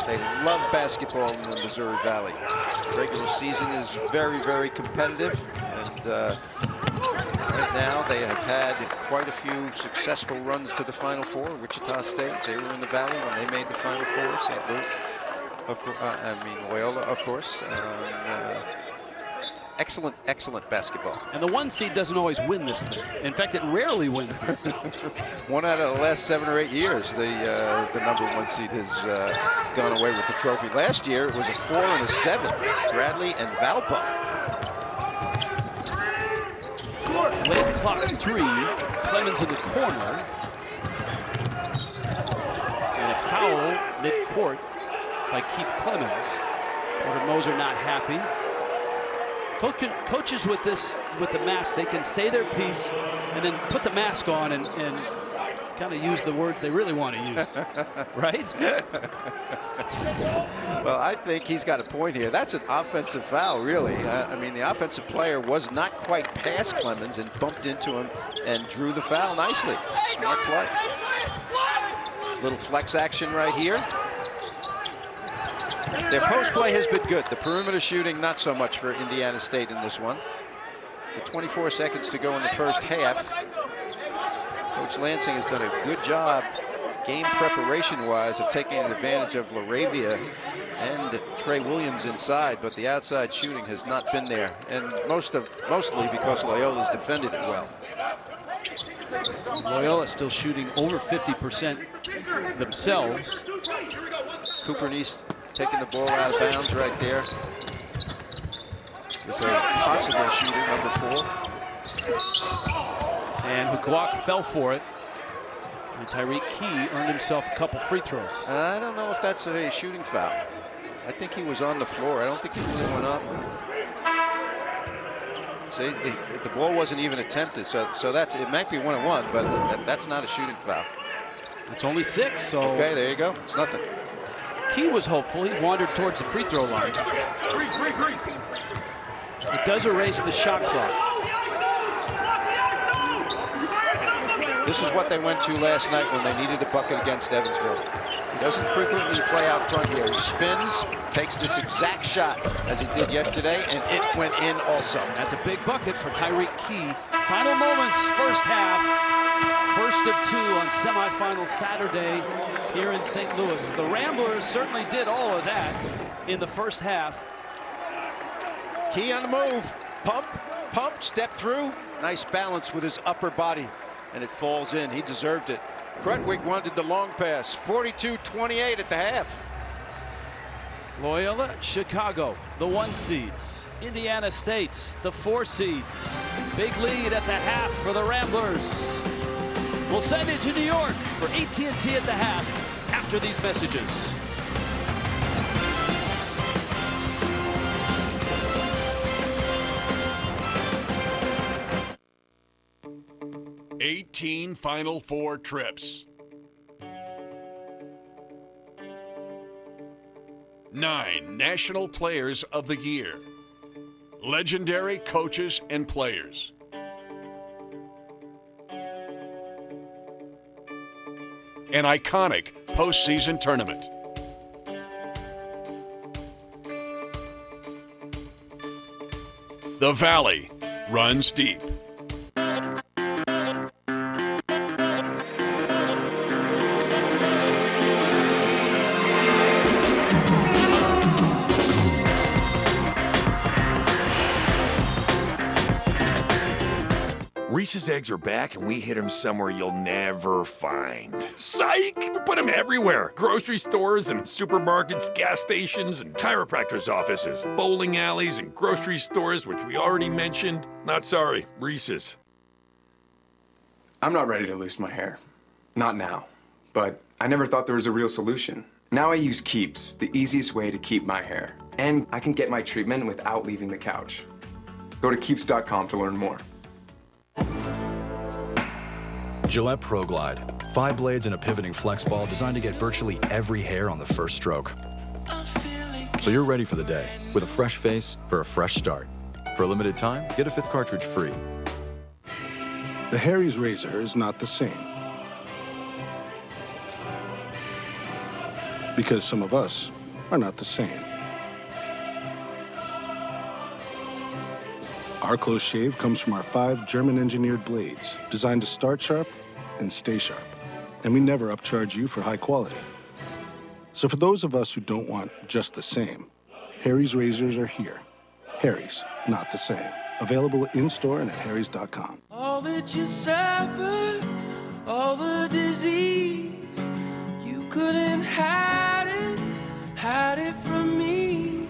They love basketball in the Missouri Valley. Regular season is very, very competitive. And right now they have had quite a few successful runs to the Final Four. Wichita State, they were in the Valley when they made the Final Four. St. Louis, Loyola, of course. Excellent, excellent basketball. And the 1 seed doesn't always win this thing. In fact, it rarely wins this thing. 1 out of the last 7 or 8 years, the number 1 seed has gone away with the trophy. Last year, it was a 4 and a 7. Bradley and Valpo. Late clock 3. Clemens in the corner. And a foul mid-court by Keith Clemens. Porter Moser not happy. Coaches with the mask, they can say their piece and then put the mask on and kind of use the words they really want to use, right? Well, I think he's got a point here. That's an offensive foul, really. The offensive player was not quite past Clemens and bumped into him and drew the foul nicely. Smart play. Little flex action right here. Their post play has been good. The perimeter shooting, not so much for Indiana State in this one. With 24 seconds to go in the first half. Coach Lansing has done a good job game preparation-wise of taking advantage of LaRavia and Trey Williams inside, but the outside shooting has not been there, and mostly because Loyola's defended it well. Loyola still shooting over 50% themselves. Cooper Neese taking the ball out of bounds right there. It's a possible shooter, number 4. And Hukwak fell for it. And Tyreek Key earned himself a couple free throws. I don't know if that's a shooting foul. I think he was on the floor. I don't think he really went up. See, the ball wasn't even attempted, so it might be 1-on-1, but that's not a shooting foul. It's only 6, so. Okay, there you go. It's nothing. Key was hopeful. He wandered towards the free throw line. It does erase the shot clock. This is what they went to last night when they needed a bucket against Evansville. He doesn't frequently play out front here. He spins, takes this exact shot as he did yesterday, and it went in also. That's a big bucket for Tyreek Key. Final moments, first half. First of 2 on semifinals Saturday here in St. Louis. The Ramblers certainly did all of that in the first half. Key on the move. Pump, step through. Nice balance with his upper body. And it falls in. He deserved it. Krutwig wanted the long pass. 42-28 at the half. Loyola, Chicago, the 1 seeds. Indiana State, the 4 seeds. Big lead at the half for the Ramblers. We'll send it to New York for AT&T at the half after these messages. $18 Final Four trips. 9 National Players of the Year. Legendary coaches and players. An iconic postseason tournament. The Valley runs deep. Reese's eggs are back, and we hit them somewhere you'll never find. Psych! We put them everywhere. Grocery stores and supermarkets, gas stations and chiropractors' offices, bowling alleys and grocery stores, which we already mentioned. Not sorry, Reese's. I'm not ready to lose my hair. Not now. But I never thought there was a real solution. Now I use Keeps, the easiest way to keep my hair. And I can get my treatment without leaving the couch. Go to Keeps.com to learn more. Gillette Pro Glide. 5 blades and a pivoting flex ball designed to get virtually every hair on the first stroke. So you're ready for the day, with a fresh face for a fresh start. For a limited time, get a 5th cartridge free. The Harry's razor is not the same. Because some of us are not the same. Our close shave comes from our 5 German-engineered blades, designed to start sharp and stay sharp. And we never upcharge you for high quality. So for those of us who don't want just the same, Harry's razors are here. Harry's, not the same. Available in-store and at harrys.com. All that you suffer, all the disease, you couldn't hide it from me.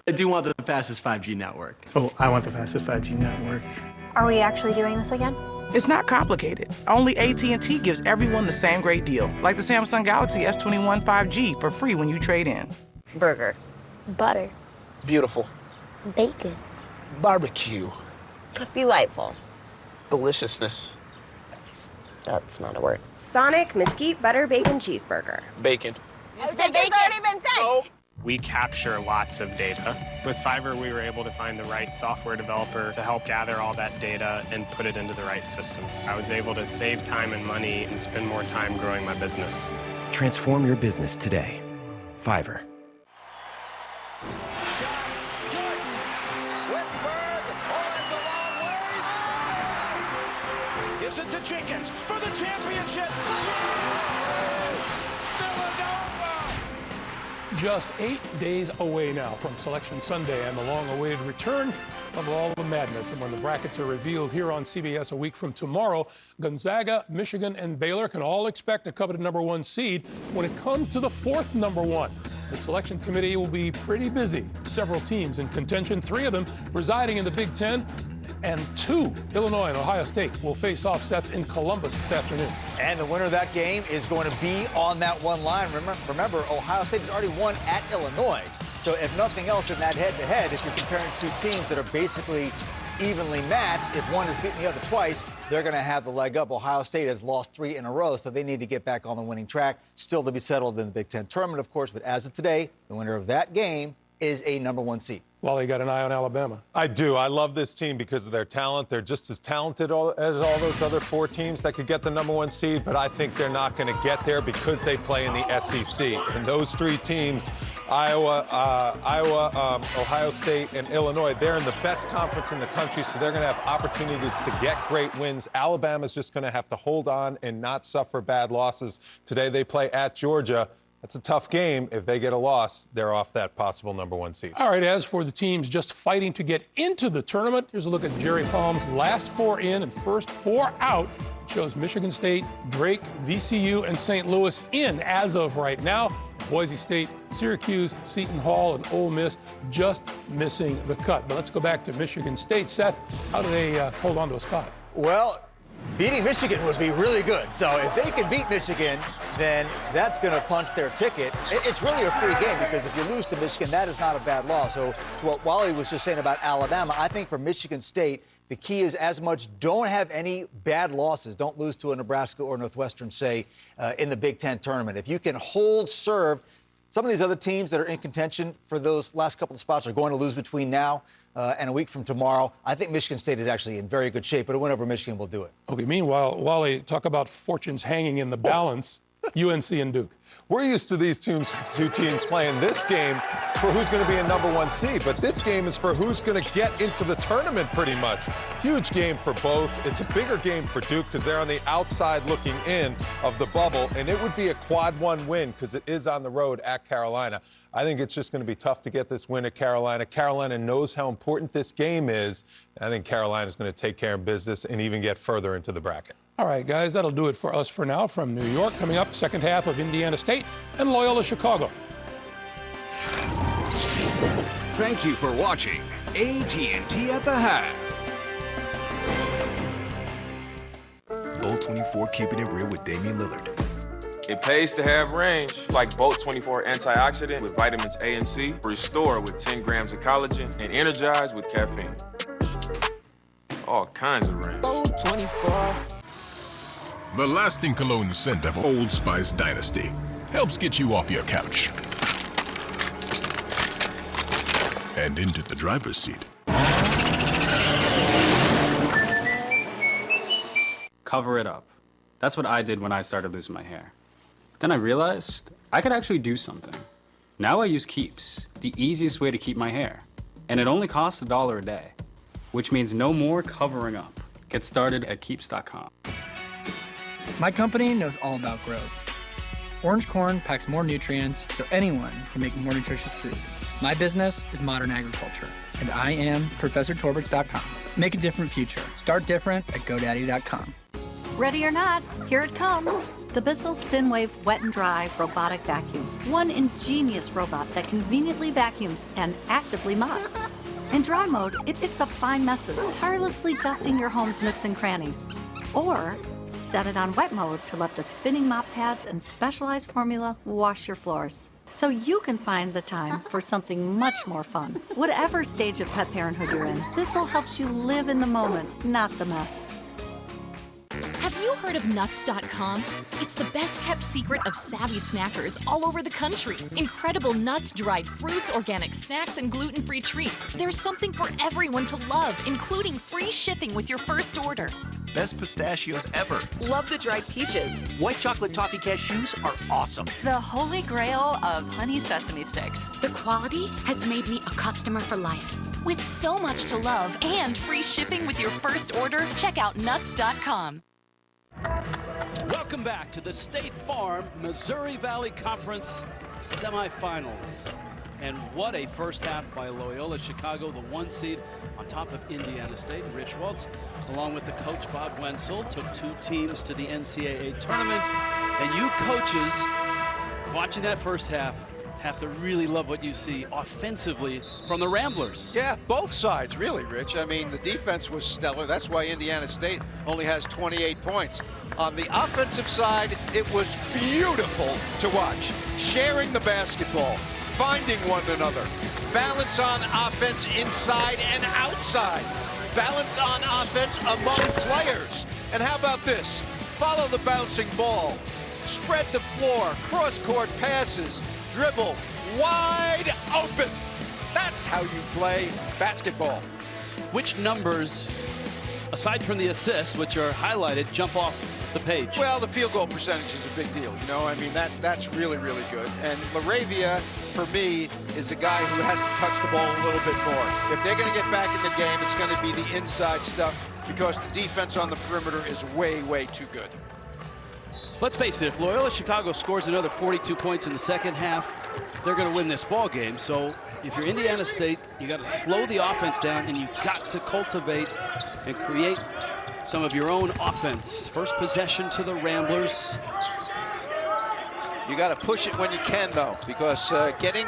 I do want the fastest 5G network. Oh, I want the fastest 5G network. Are we actually doing this again? It's not complicated. Only AT&T gives everyone the same great deal, like the Samsung Galaxy S21 5G for free when you trade in. Burger. Butter. Beautiful. Bacon. Barbecue. Delightful. Deliciousness. That's not a word. Sonic Mesquite Butter Bacon Cheeseburger. Bacon. Bacon's already been said. Oh. We capture lots of data. With Fiverr, we were able to find the right software developer to help gather all that data and put it into the right system. I was able to save time and money and spend more time growing my business. Transform your business today. Fiverr. Gives it to Jenkins for the championship. Just 8 days away now from Selection Sunday and the long-awaited return of all the madness. And when the brackets are revealed here on CBS a week from tomorrow, Gonzaga, Michigan, and Baylor can all expect a coveted #1 seed. When it comes to the fourth #1, the selection committee will be pretty busy. Several teams in contention, 3 of them residing in the Big Ten, and 2, Illinois and Ohio State, will face off, Seth, in Columbus this afternoon. And the winner of that game is going to be on that one line. Remember, Ohio State has already won at Illinois. So if nothing else in that head-to-head, if you're comparing 2 teams that are basically evenly matched, if one has beaten the other twice, they're going to have the leg up. Ohio State has lost 3 in a row, so they need to get back on the winning track. Still to be settled in the Big Ten tournament, of course, but as of today, the winner of that game is a #1 seed. Well, you got an eye on Alabama. I do. I love this team because of their talent. They're just as talented as all those other 4 teams that could get the #1 seed, but I think they're not going to get there because they play in the SEC. And those 3 teams, Iowa, Ohio State, and Illinois, they're in the best conference in the country, so they're going to have opportunities to get great wins. Alabama's just going to have to hold on and not suffer bad losses. Today they play at Georgia. That's a tough game. If they get a loss, they're off that possible #1 seed. All right, as for the teams just fighting to get into the tournament, here's a look at Jerry Palm's last 4 in and first 4 out. It shows Michigan State, Drake, VCU, and St. Louis in as of right now. Boise State, Syracuse, Seton Hall, and Ole Miss just missing the cut. But let's go back to Michigan State. Seth, how do they hold on to a spot? Well, beating Michigan would be really good. So if they can beat Michigan, then that's going to punch their ticket. It's really a free game because if you lose to Michigan, that is not a bad loss. So to what Wally was just saying about Alabama, I think for Michigan State, the key is as much don't have any bad losses. Don't lose to a Nebraska or Northwestern, say, in the Big Ten tournament. If you can hold serve, some of these other teams that are in contention for those last couple of spots are going to lose between now and a week from tomorrow. I think Michigan State is actually in very good shape, but a win over Michigan will do it. Okay, meanwhile, Wally, talk about fortunes hanging in the balance, UNC and Duke. We're used to these 2 teams playing this game for who's going to be a #1 seed, but this game is for who's going to get into the tournament pretty much. Huge game for both. It's a bigger game for Duke because they're on the outside looking in of the bubble, and it would be a quad 1 win because it is on the road at Carolina. I think it's just going to be tough to get this win at Carolina. Carolina knows how important this game is. I think Carolina's going to take care of business and even get further into the bracket. All right, guys, that'll do it for us for now. From New York, coming up, second half of Indiana State and Loyola Chicago. Thank you for watching AT&T at the Half. Bolt 24 keeping it real with Damian Lillard. It pays to have range, like Bolt 24 antioxidant with vitamins A and C, Restore with 10 grams of collagen, and Energize with caffeine. All kinds of range. Bolt 24. The lasting cologne scent of Old Spice Dynasty helps get you off your couch and into the driver's seat. Cover it up. That's what I did when I started losing my hair. Then I realized I could actually do something. Now I use Keeps, the easiest way to keep my hair. And it only costs $1 a day, which means no more covering up. Get started at Keeps.com. My company knows all about growth. Orange corn packs more nutrients so anyone can make more nutritious food. My business is modern agriculture, and I am ProfessorTorberts.com. Make a different future. Start different at GoDaddy.com. Ready or not, here it comes. The Bissell Spinwave Wet and Dry Robotic Vacuum. One ingenious robot that conveniently vacuums and actively mops. In dry mode, it picks up fine messes, tirelessly dusting your home's nooks and crannies. Or set it on wet mode to let the spinning mop pads and specialized formula wash your floors. So you can find the time for something much more fun. Whatever stage of pet parenthood you're in, Bissell helps you live in the moment, not the mess. Have you heard of nuts.com? It's the best kept secret of savvy snackers all over the country. Incredible nuts, dried fruits, organic snacks, and gluten-free treats. There's something for everyone to love, including free shipping with your first order. Best pistachios ever. Love the dried peaches. White chocolate toffee cashews are awesome. The holy grail of honey sesame sticks. The quality has made me a customer for life. With so much to love and free shipping with your first order, check out nuts.com. Welcome back to the State Farm Missouri Valley Conference semifinals. And what a first half by Loyola Chicago, the 1 seed on top of Indiana State. Rich Waltz, along with the coach Bob Wenzel, took 2 teams to the NCAA tournament. And you coaches, watching that first half, have to really love what you see offensively from the Ramblers. Yeah, both sides, really, Rich. I mean, the defense was stellar. That's why Indiana State only has 28 points. On the offensive side, it was beautiful to watch. Sharing the basketball, finding one another, balance on offense inside and outside, balance on offense among players. And how about this? Follow the bouncing ball, spread the floor, cross-court passes, dribble, wide open. That's how you play basketball. Which numbers, aside from the assists, which are highlighted, jump off the page? Well, the field goal percentage is a big deal. You know, I mean, that's really, really good. And LaRavia, for me, is a guy who has to touch the ball a little bit more. If they're going to get back in the game, it's going to be the inside stuff because the defense on the perimeter is way, way too good. Let's face it, if Loyola Chicago scores another 42 points in the second half, they're going to win this ball game. So if you're Indiana State, you got to slow the offense down and you've got to cultivate and create some of your own offense. First possession to the Ramblers. You got to push it when you can, though, because getting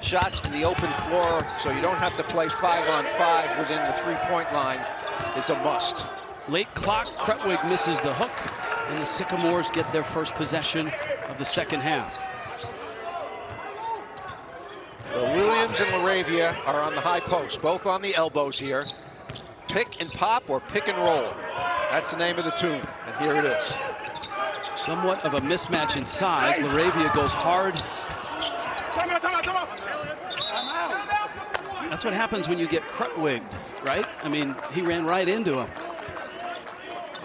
shots in the open floor so you don't have to play 5-on-5 within the three-point line is a must. Late clock, Krutwig misses the hook, and the Sycamores get their first possession of the second half. Well, Williams and LaRavia are on the high post, both on the elbows here. Pick and pop or pick and roll. That's the name of the tune, and here it is. Somewhat of a mismatch in size. LaRavia goes hard. That's what happens when you get Krutwigged, right? I mean, he ran right into him.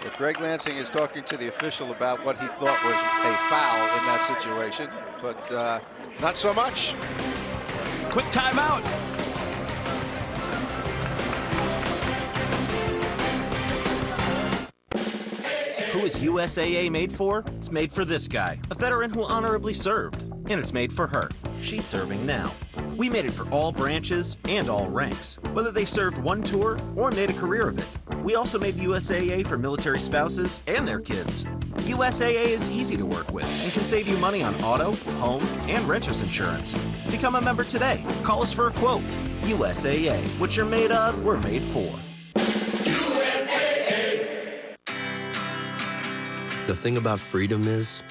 But Greg Lansing is talking to the official about what he thought was a foul in that situation, but not so much. Quick timeout. Who is USAA made for? It's made for this guy, a veteran who honorably served. And it's made for her. She's serving now. We made it for all branches and all ranks, whether they served one tour or made a career of it. We also made USAA for military spouses and their kids. USAA is easy to work with and can save you money on auto, home, and renter's insurance. Become a member today. Call us for a quote. USAA. What you're made of, we're made for. The thing about freedom is,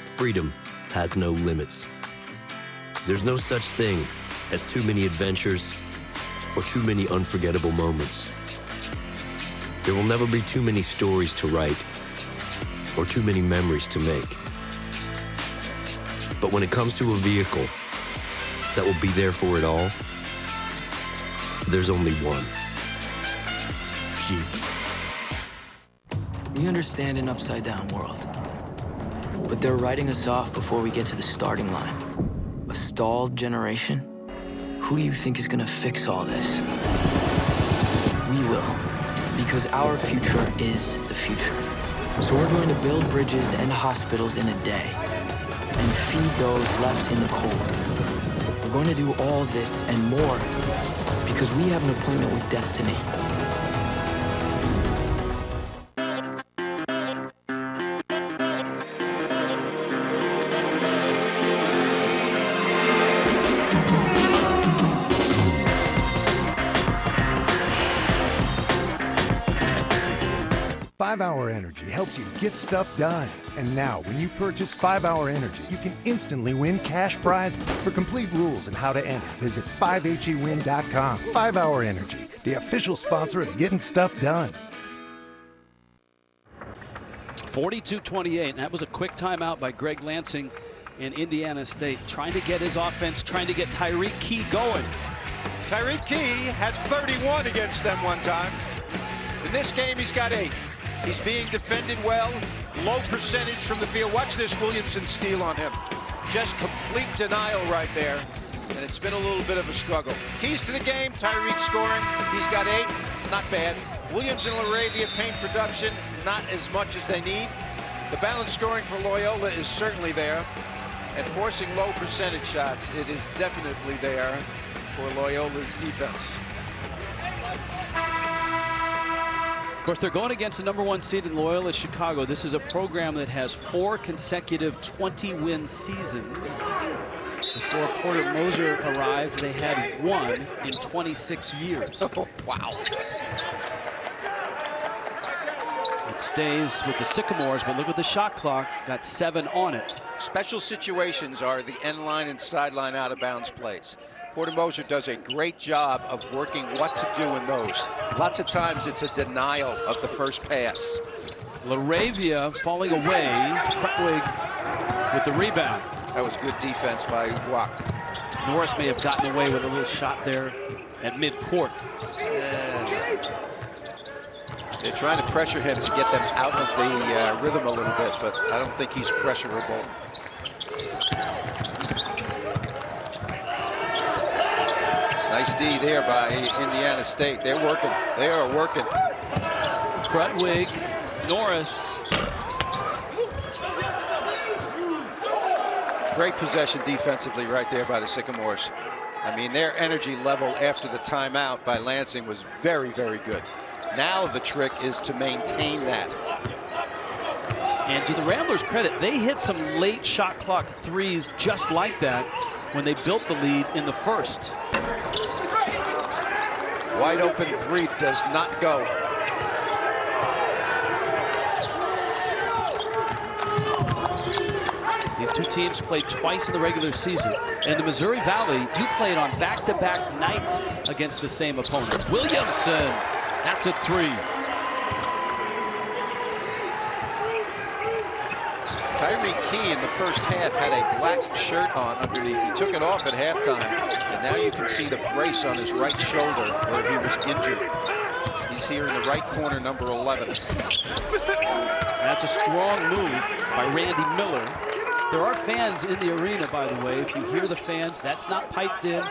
freedom has no limits. There's no such thing as too many adventures or too many unforgettable moments. There will never be too many stories to write or too many memories to make. But when it comes to a vehicle that will be there for it all, there's only one. Jeep. We understand an upside-down world, but they're writing us off before we get to the starting line. A stalled generation? Who do you think is gonna fix all this? We will, because our future is the future. So we're going to build bridges and hospitals in a day, and feed those left in the cold. We're going to do all this and more, because we have an appointment with destiny. 5 Hour Energy helps you get stuff done. And now, when you purchase 5 Hour Energy, you can instantly win cash prizes. For complete rules and how to enter, visit 5hewin.com. 5 Hour Energy, the official sponsor of getting stuff done. 42-28, and that was a quick timeout by Greg Lansing in Indiana State, trying to get his offense, trying to get Tyreek Kier going. Tyreek Kier had 31 against them one time. In this game, he's got 8. He's being defended well, low percentage from the field. Watch this Williamson steal on him. Just complete denial right there, and it's been a little bit of a struggle. Keys to the game, Tyreek scoring. He's got 8, not bad. Williams and LaRavia paint production, not as much as they need. The balanced scoring for Loyola is certainly there. And forcing low percentage shots, it is definitely there for Loyola's defense. Of course, they're going against the #1 seed in Loyola Chicago. This is a program that has 4 consecutive 20-win seasons. Before Porter Moser arrived, they had 1 in 26 years. Oh, wow. It stays with the Sycamores, but look at the shot clock. Got 7 on it. Special situations are the end line and sideline out of bounds plays. Porter Moser does a great job of working what to do in those. Lots of times it's a denial of the first pass. LaRavia falling away. Krutwig with the rebound. That was good defense by Wack. Norris may have gotten away with a little shot there at midcourt. They're trying to pressure him to get them out of the rhythm a little bit, but I don't think he's pressurable. Nice D there by Indiana State. They're working. They are working. Krutwig, Norris. Great possession defensively right there by the Sycamores. I mean, their energy level after the timeout by Lansing was very, very good. Now the trick is to maintain that. And to the Ramblers' credit, they hit some late shot clock threes just like that when they built the lead in the first. Wide open 3 does not go. These two teams played twice in the regular season. And the Missouri Valley, you played on back-to-back nights against the same opponent. Williamson, that's a 3. Tyreek Kier in the first half had a black shirt on underneath. He took it off at halftime, and now you can see the brace on his right shoulder where he was injured. He's here in the right corner, number 11. That's a strong move by Randy Miller. There are fans in the arena, by the way. If you hear the fans, that's not piped in.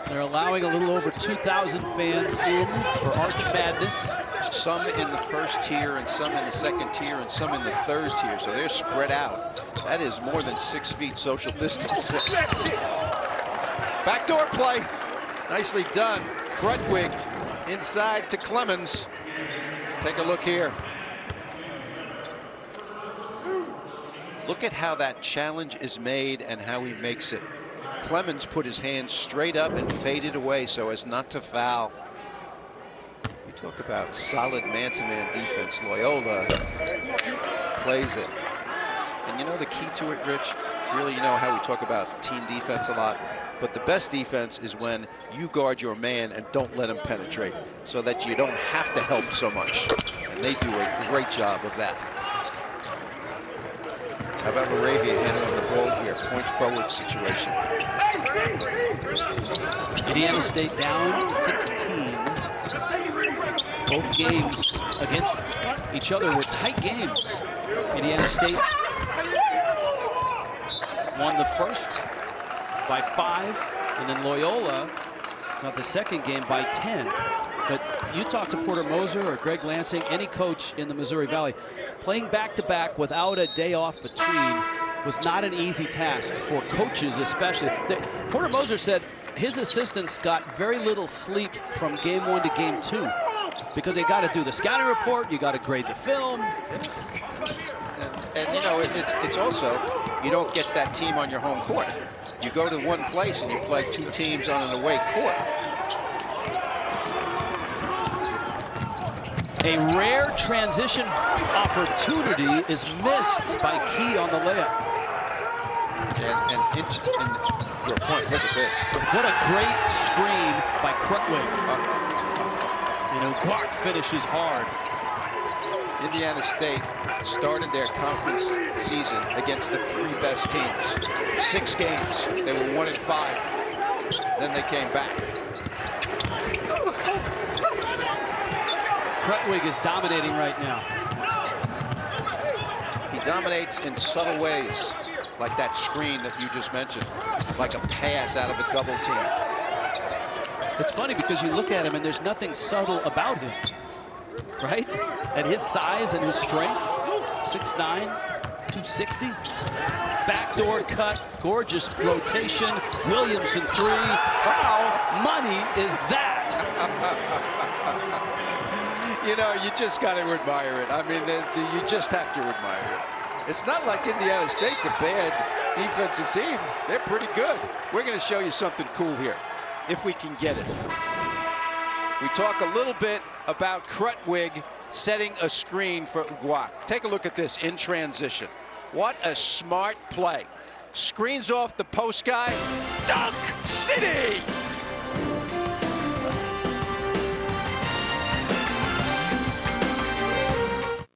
They're allowing a little over 2,000 fans in for Arch Madness. Some in the first tier and some in the second tier and some in the third tier, so they're spread out. That is more than 6 feet social distance. Backdoor play, nicely done. Krutwig inside to Clemens. Take a look here. Look at how that challenge is made and how he makes it. Clemens put his hands straight up and faded away so as not to foul. We talk about solid man-to-man defense. Loyola plays it. And you know the key to it, Rich? Really, you know how we talk about team defense a lot. But the best defense is when you guard your man and don't let him penetrate so that you don't have to help so much. And they do a great job of that. How about LaRavia handling the ball here? Point forward situation. Indiana State down 16. Both games against each other were tight games. Indiana State won the first by 5, and then Loyola got the second game by 10. But you talk to Porter Moser or Greg Lansing, any coach in the Missouri Valley, playing back-to-back without a day off between was not an easy task for coaches especially. Porter Moser said his assistants got very little sleep from game 1 to game 2 because they got to do the scouting report, you got to grade the film. And you know, it's also, you don't get that team on your home court. You go to one place and you play 2 teams on an away court. A rare transition opportunity is missed by Kier on the layup. And your point, look at this. What a great screen by Krutwig. And Guac finishes hard. Indiana State started their conference season against the 3 best teams. 6 games, they were 1-5. Then they came back. Krutwig is dominating right now. He dominates in subtle ways, like that screen that you just mentioned, like a pass out of a double team. It's funny because you look at him and there's nothing subtle about him, right? At his size and his strength, 6'9", 260. Backdoor cut, gorgeous rotation. Williamson 3. How money is that? You know, you just got to admire it. I mean, you just have to admire it. It's not like Indiana State's a bad defensive team. They're pretty good. We're going to show you something cool here, if we can get it. We talk a little bit about Krutwig setting a screen for Guac. Take a look at this in transition. What a smart play. Screens off the post guy. Dunk City!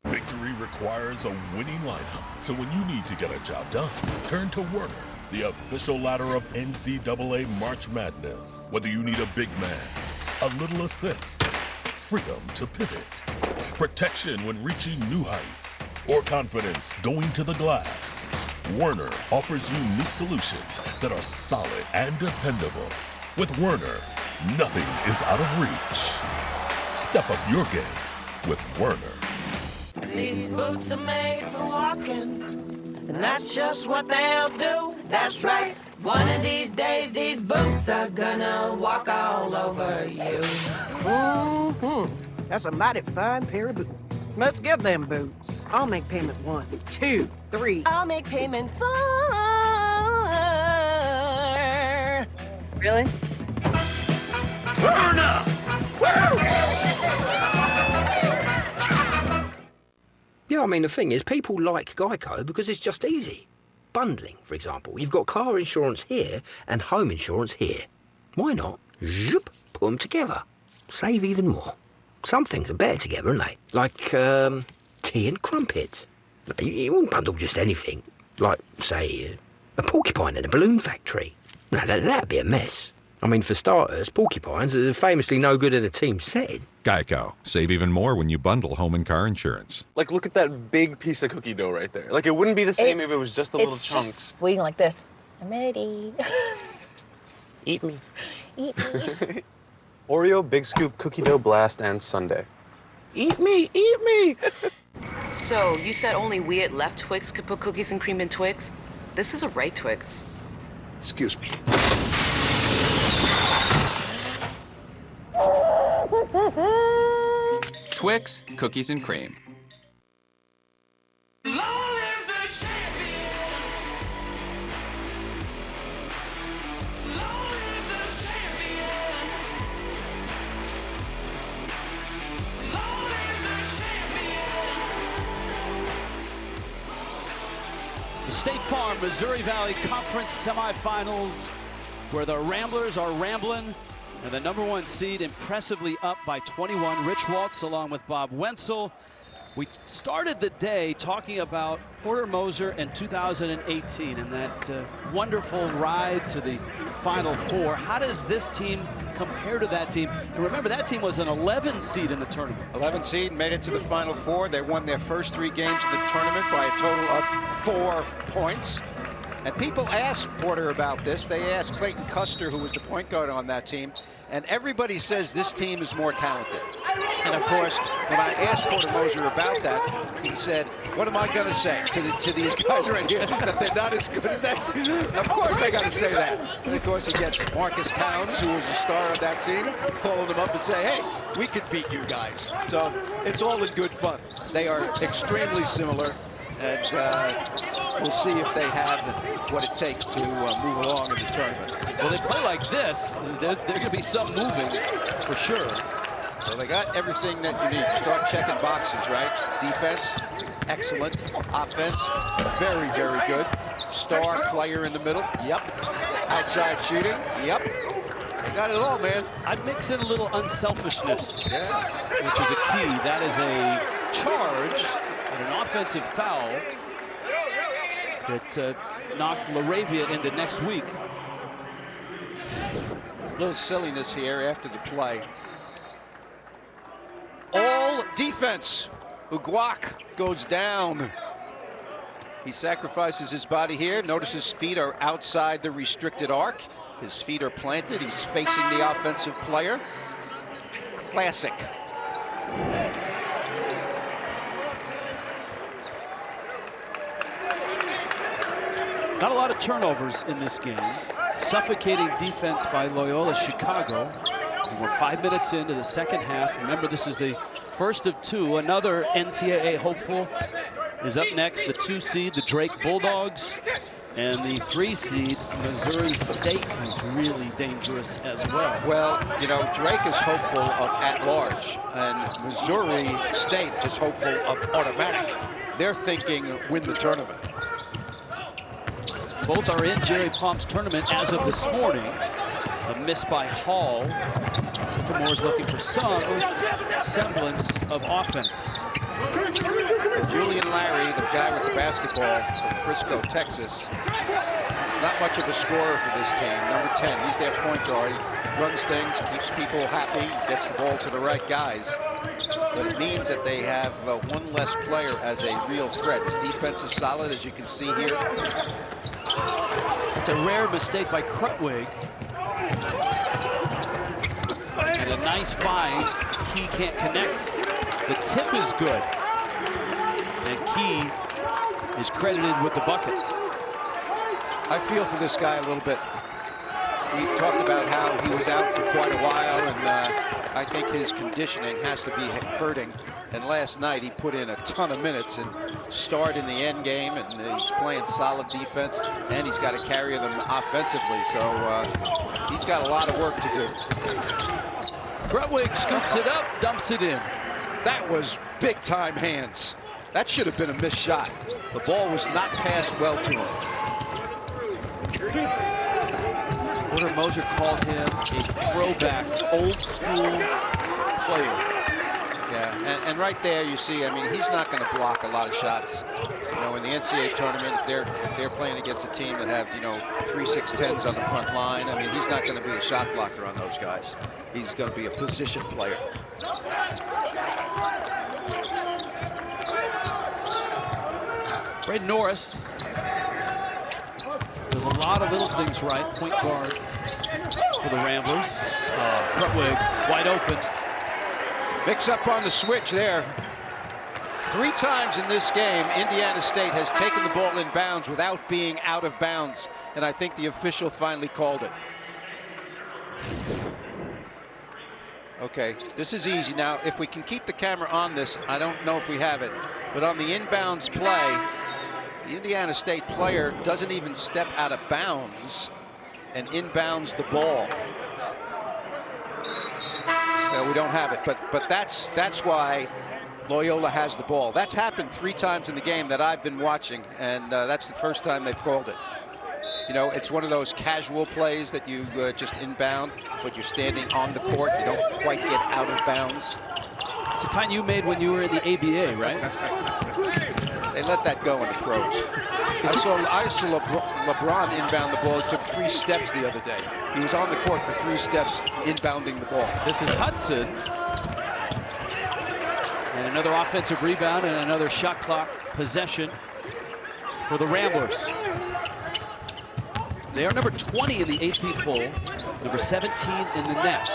Victory requires a winning lineup. So when you need to get a job done, turn to Werner, the official ladder of NCAA March Madness. Whether you need a big man, a little assist, freedom to pivot, protection when reaching new heights, or confidence going to the glass, Werner offers unique solutions that are solid and dependable. With Werner, nothing is out of reach. Step up your game with Werner. These boots are made for walking, and that's just what they'll do. That's right. One of these days, these boots are gonna walk all over you. That's a mighty fine pair of boots. Let's get them boots. I'll make payment 1, 2, 3. I'll make payment 4. Really? Werner! Yeah, I mean, the thing is, people like Geico because it's just easy. Bundling, for example. You've got car insurance here and home insurance here. Why not? Zoop, put them together. Save even more. Some things are better together, aren't they? Like, tea and crumpets. You wouldn't bundle just anything. Like, say, a porcupine in a balloon factory. No, that'd be a mess. I mean, for starters, porcupines are famously no good in a team setting. Geico. Save even more when you bundle home and car insurance. Like, look at that big piece of cookie dough right there. Like, it wouldn't be the same if it was just the little chunks. Just waiting like this. I'm ready. Eat me. Eat me. Oreo, Big Scoop, Cookie Dough Blast, and Sundae. Eat me, eat me! So, you said only we at Left Twix could put cookies and cream in Twix? This is a right Twix. Excuse me. Twix, cookies and cream. The State Farm Missouri Valley Conference semifinals, where the Ramblers are rambling, and the #1 seed impressively up by 21. Rich Waltz along with Bob Wenzel. We started the day talking about Porter Moser in 2018 and that wonderful ride to the Final Four. How does this team compare to that team? And remember, that team was an 11 seed in the tournament. 11 seed, made it to the Final Four. They won their first 3 games in the tournament by a total of 4 points. And people asked Porter about this. They asked Clayton Custer, who was the point guard on that team, and everybody says this team is more talented. And of course, when I asked Porter Moser about that, he said, what am I going to say to these guys right here, that they're not as good as that team? Of course I got to say that. And of course he gets Marcus Towns, who was the star of that team, calling them up and say, hey, we could beat you guys. So it's all in good fun. They are extremely similar. And we'll see if they have what it takes to move along in the tournament. Well, they play like this. There's going to be some moving for sure. So they got everything that you need. Start checking boxes, right? Defense, excellent. Offense, very, very good. Star player in the middle. Yep. Outside shooting. Yep. They got it all, man. I'd mix in a little unselfishness, yeah, which is a key. That is a charge and an offensive foul that knocked LaRavia into next week. A little silliness here after the play. All defense. Uguak goes down. He sacrifices his body here. Notice his feet are outside the restricted arc. His feet are planted. He's facing the offensive player. Classic. Not a lot of turnovers in this game. Suffocating defense by Loyola Chicago. And we're 5 minutes into the second half. Remember, this is the first of two. Another NCAA hopeful is up next. The 2 seed, the Drake Bulldogs. And the 3 seed, Missouri State, is really dangerous as well. Well, you know, Drake is hopeful of at-large, and Missouri State is hopeful of automatic. They're thinking win the tournament. Both are in Jerry Palm's tournament as of this morning. A miss by Hall. Sycamore's looking for some semblance of offense. Julian Larry, the guy with the basketball from Frisco, Texas, is not much of a scorer for this team. Number 10, he's their point guard. He runs things, keeps people happy, gets the ball to the right guys. But it means that they have one less player as a real threat. His defense is solid, as you can see here. It's a rare mistake by Krutwig. And a nice find. Key can't connect. The tip is good. And Key is credited with the bucket. I feel for this guy a little bit. We've talked about how he was out for quite a while, and I think his conditioning has to be hurting. And last night he put in a ton of minutes and starred in the end game, and he's playing solid defense, and he's got to carry them offensively. So he's got a lot of work to do. Krutwig scoops it up, dumps it in. That was big time hands. That should have been a missed shot. The ball was not passed well to him. Porter Moser called him a throwback, old school player. Yeah, and right there you see, I mean, he's not going to block a lot of shots. You know, in the NCAA tournament, if they're playing against a team that have, you know, 3-6-10s on the front line, I mean, he's not going to be a shot blocker on those guys. He's going to be a position player. Braden Norris does a lot of little things right. Point guard for the Ramblers. Krutwig wide open. Mix up on the switch there. 3 times in this game, Indiana State has taken the ball in bounds without being out of bounds. And I think the official finally called it. Okay, this is easy. Now, if we can keep the camera on this, I don't know if we have it, but on the inbounds play, the Indiana State player doesn't even step out of bounds and inbounds the ball. No, we don't have it, but that's why Loyola has the ball. That's happened 3 times in the game that I've been watching, and that's the first time they've called it. You know, it's one of those casual plays that you just inbound, but you're standing on the court. You don't quite get out of bounds. It's the kind you made when you were in the ABA, right? They let that go in the pros. I saw LeBron inbound the ball. It took 3 steps the other day. He was on the court for 3 steps inbounding the ball. This is Hudson. And another offensive rebound and another shot clock possession for the Ramblers. They are number 20 in the AP poll, number 17 in the net.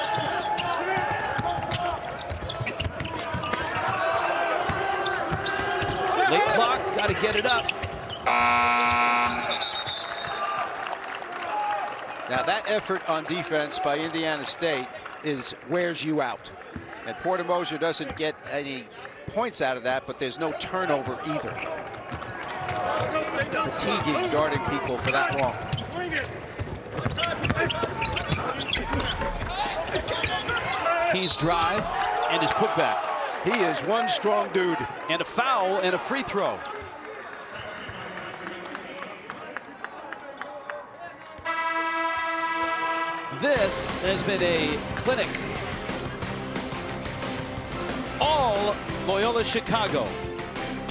Late clock, got to get it up. Now that effort on defense by Indiana State wears you out. And Porter Moser doesn't get any points out of that, but there's no turnover either. Fatiguing guarding people for that long. Key's drive, and his putback. He is one strong dude. And a foul and a free throw. This has been a clinic. All Loyola Chicago.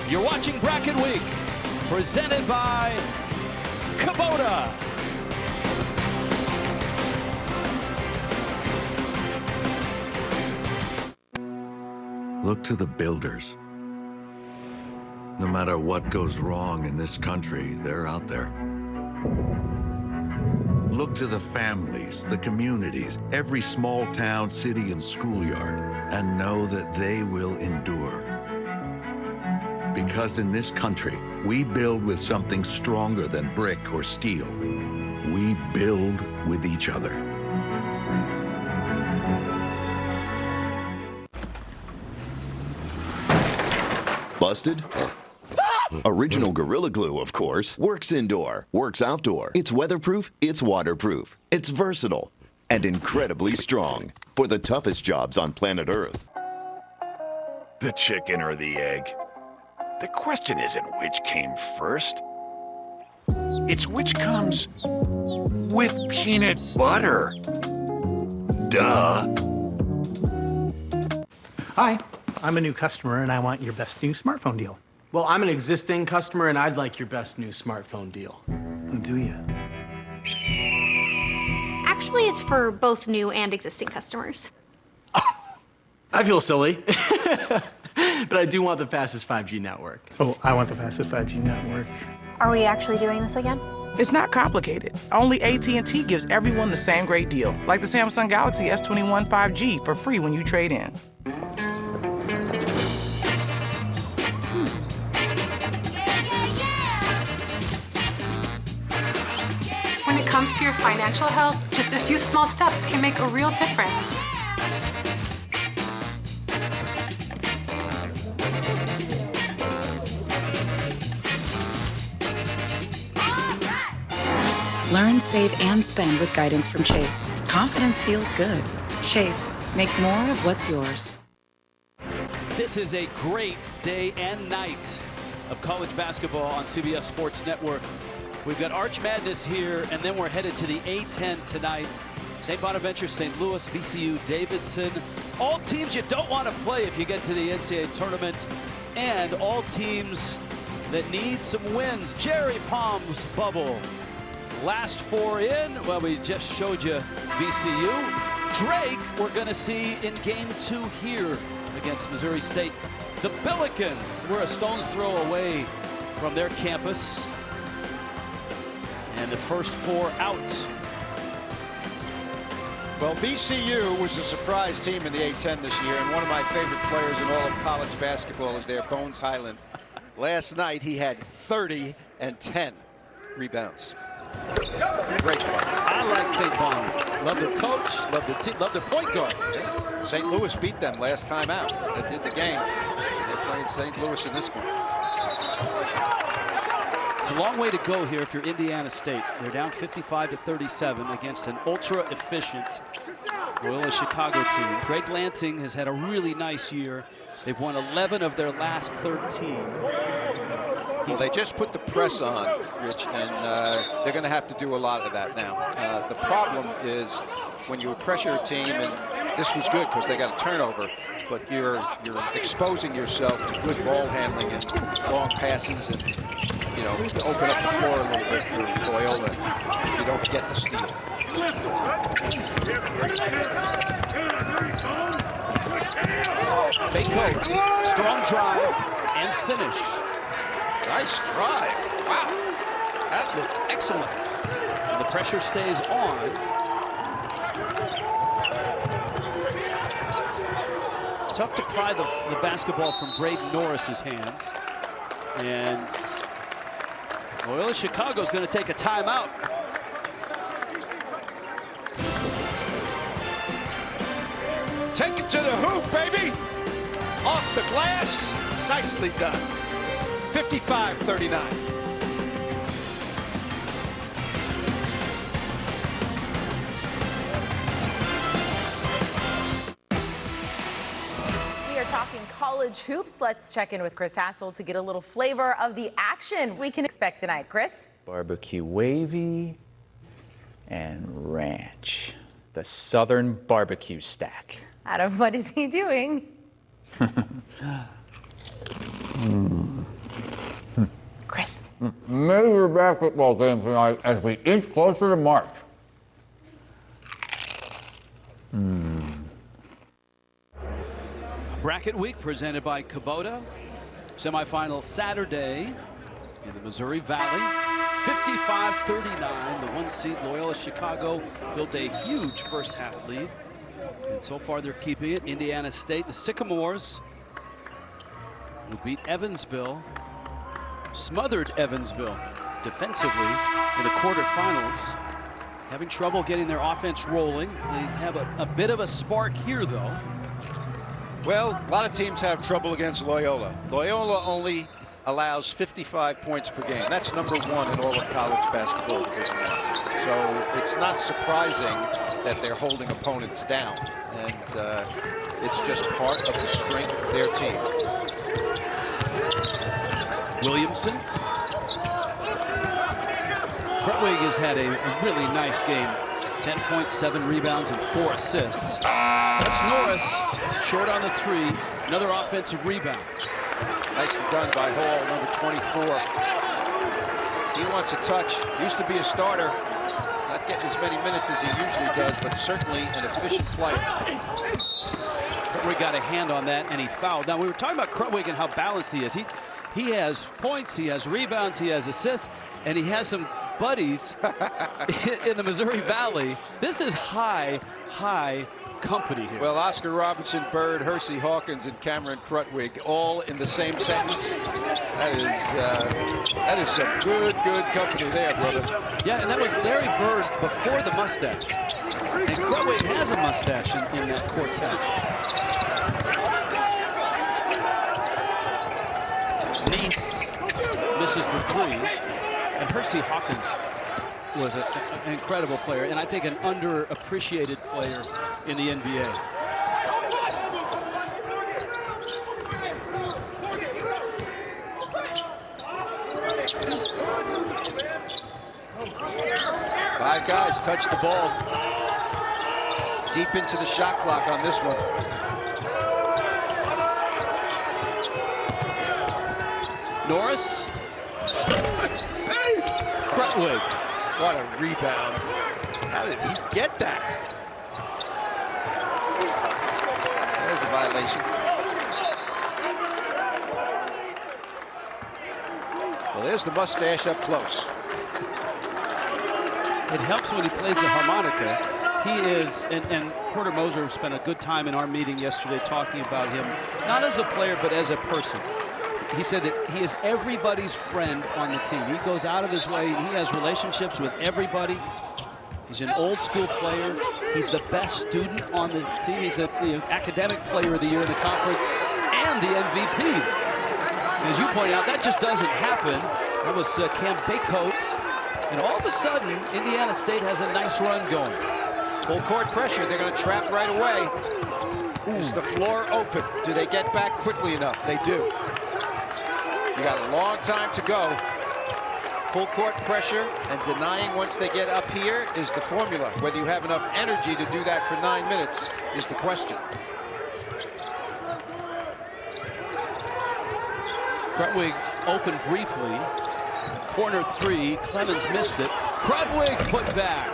You're watching Bracket Week, presented by Kubota. Look to the builders. No matter what goes wrong in this country, they're out there. Look to the families, the communities, every small town, city, and schoolyard, and know that they will endure. Because in this country, we build with something stronger than brick or steel. We build with each other. Busted? Original Gorilla Glue, of course. Works indoor, works outdoor. It's weatherproof, it's waterproof. It's versatile and incredibly strong for the toughest jobs on planet Earth. The chicken or the egg? The question isn't which came first. It's which comes with peanut butter. Duh. Hi, I'm a new customer and I want your best new smartphone deal. Well, I'm an existing customer and I'd like your best new smartphone deal. Oh, do you? Actually, it's for both new and existing customers. I feel silly, but I do want the fastest 5G network. Oh, I want the fastest 5G network. Are we actually doing this again? It's not complicated. Only AT&T gives everyone the same great deal, like the Samsung Galaxy S21 5G for free when you trade in. When it comes to your financial health, just a few small steps can make a real difference. Learn, save, and spend with guidance from Chase. Confidence feels good. Chase, make more of what's yours. This is a great day and night of college basketball on CBS Sports Network. We've got Arch Madness here, and then we're headed to the A-10 tonight. St. Bonaventure, St. Louis, VCU, Davidson. All teams you don't want to play if you get to the NCAA tournament, and all teams that need some wins. Jerry Palm's bubble. Last four in, well, we just showed you VCU. Drake, we're going to see in game 2 here against Missouri State. The Billikens were a stone's throw away from their campus. And the first four out. Well, VCU was a surprise team in the A-10 this year, and one of my favorite players in all of college basketball is their Bones Highland. Last night, he had 30 and 10 rebounds. Great fun. I like St. Bones. Love their coach, love their team, love their point guard. St. Louis beat them last time out. They did the game. They're playing St. Louis in this one. It's a long way to go here if you're Indiana State. They're down 55-37 against an ultra-efficient Loyola Chicago team. Greg Lansing has had a really nice year. They've won 11 of their last 13. Well, they just put the press on, Rich, and they're going to have to do a lot of that now. The problem is when you pressure a team, and this was good because they got a turnover, but you're exposing yourself to good ball handling and long passes, and you know, to open up the floor a little bit for Loyola if you don't get the steal. Fake Coates, strong drive and finish. Nice drive. Wow. That looked excellent. And the pressure stays on. Tough to pry the basketball from Braden Norris's hands. And Loyola Chicago's going to take a timeout. Take it to the hoop, baby. Off the glass. Nicely done. 55-39. We're talking college hoops. Let's check in with Chris Hassel to get a little flavor of the action we can expect tonight. Chris? Barbecue wavy and ranch. The Southern barbecue stack. Adam, what is he doing? Chris? Major basketball game tonight as we inch closer to March. Bracket week presented by Kubota. Semifinal Saturday in the Missouri Valley. 55-39. The 1 seed Loyola Chicago built a huge first half lead. And so far they're keeping it. Indiana State, the Sycamores, who beat Evansville, smothered Evansville defensively in the quarterfinals. Having trouble getting their offense rolling. They have a bit of a spark here, though. Well, a lot of teams have trouble against Loyola. Loyola only allows 55 points per game. That's #1 in all of college basketball Division I. So it's not surprising that they're holding opponents down. And it's just part of the strength of their team. Williamson. Krutwig has had a really nice game. 10 points, 7 rebounds, and 4 assists. That's Norris, short on the 3. Another offensive rebound. Nicely done by Hall, number 24. He wants a touch. Used to be a starter. Not getting as many minutes as he usually does, but certainly an efficient player. Krutwig got a hand on that, and he fouled. Now, we were talking about Krutwig and how balanced he is. He has points, he has rebounds, he has assists, and he has some buddies in the Missouri Valley. This is high company here. Well, Oscar Robinson, Bird, Hersey Hawkins, and Cameron Krutwig all in the same sentence. That is some good company there, brother. Yeah, and that was Larry Bird before the mustache. And Krutwig has a mustache in that quartet. Nice misses the 3. And Hersey Hawkins was an incredible player, and I think an underappreciated player in the NBA. Five guys touch the ball. Deep into the shot clock on this one. Norris. Krutwig. What a rebound. How did he get that? There's a violation. Well, there's the mustache up close. It helps when he plays the harmonica. He is, and Porter Moser spent a good time in our meeting yesterday talking about him, not as a player, but as a person. He said that he is everybody's friend on the team. He goes out of his way. He has relationships with everybody. He's an old school player. He's the best student on the team. He's the academic player of the year in the conference and the MVP. And as you point out, that just doesn't happen. That was Cam Baycoats. And all of a sudden, Indiana State has a nice run going. Full court pressure. They're going to trap right away. Is the floor open? Do they get back quickly enough? They do. You got a long time to go. Full court pressure and denying once they get up here is the formula. Whether you have enough energy to do that for 9 minutes is the question. Krutwig opened briefly. Corner 3, Clemens missed it. Krutwig put back.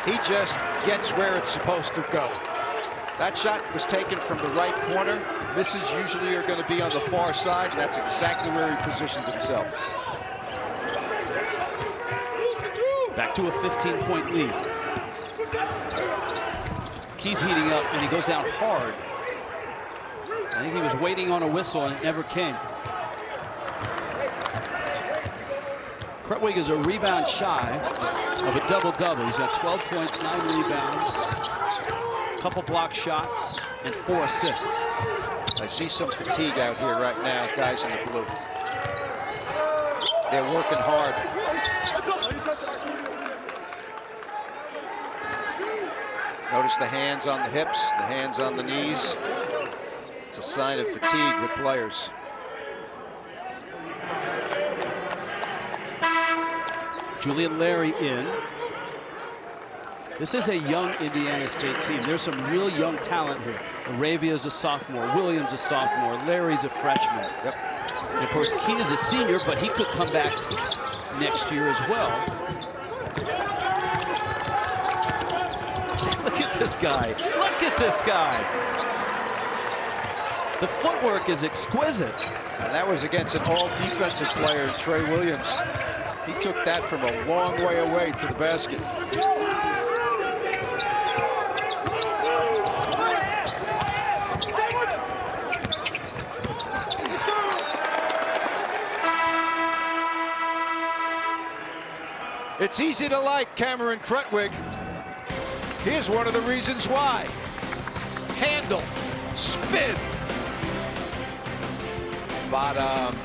He just gets where it's supposed to go. That shot was taken from the right corner. Misses usually are going to be on the far side, and that's exactly where he positions himself. Back to a 15-point lead. Key's heating up, and he goes down hard. I think he was waiting on a whistle, and it never came. Krutwig is a rebound shy of a double-double. He's got 12 points, 9 rebounds, a couple block shots, and 4 assists. I see some fatigue out here right now, guys in the blue. They're working hard. Notice the hands on the hips, the hands on the knees. It's a sign of fatigue with players. Julian Larry in. This is a young Indiana State team. There's some real young talent here. Aravia's a sophomore, Williams a sophomore, Larry's a freshman. Yep. And of course, Kia's a senior, but he could come back next year as well. Look at this guy. Look at this guy. The footwork is exquisite. And that was against an all-defensive player, Trey Williams. He took that from a long way away to the basket. It's easy to like Cameron Krutwig. Here's one of the reasons why. Handle, spin, bottom.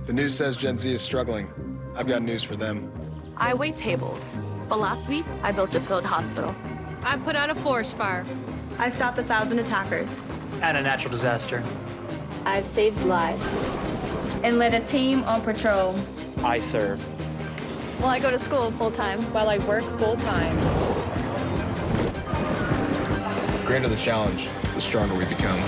The news says Gen Z is struggling. I've got news for them. I wait tables, but last week I built a field hospital. I put out a forest fire. I stopped 1,000 attackers. And a natural disaster. I've saved lives. And led a team on patrol. I serve. Well, I go to school full-time. While I work full-time. The greater the challenge, the stronger we become.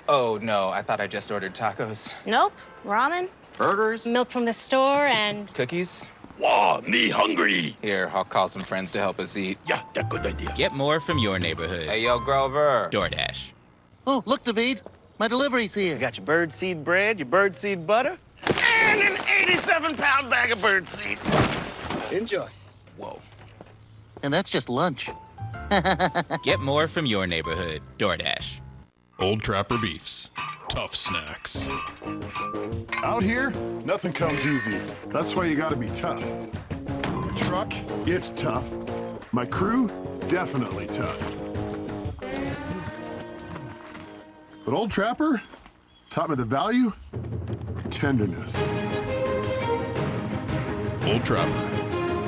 Oh, no, I thought I just ordered tacos. Nope. Ramen. Burgers. Milk from the store and... Cookies. Wow, me hungry. Here, I'll call some friends to help us eat. Yeah, that's a good idea. Get more from your neighborhood. Hey, yo, Grover. DoorDash. Oh, look, David. My delivery's here. You got your birdseed bread, your birdseed butter, And an 87-pound bag of birdseed. enjoy. Whoa. And that's just lunch. Get more from your neighborhood. DoorDash. Old Trapper Beefs. Tough snacks. Out here, nothing comes easy. That's why you gotta be tough. The truck, it's tough. My crew, definitely tough. But Old Trapper taught me the value of tenderness. Old Trapper,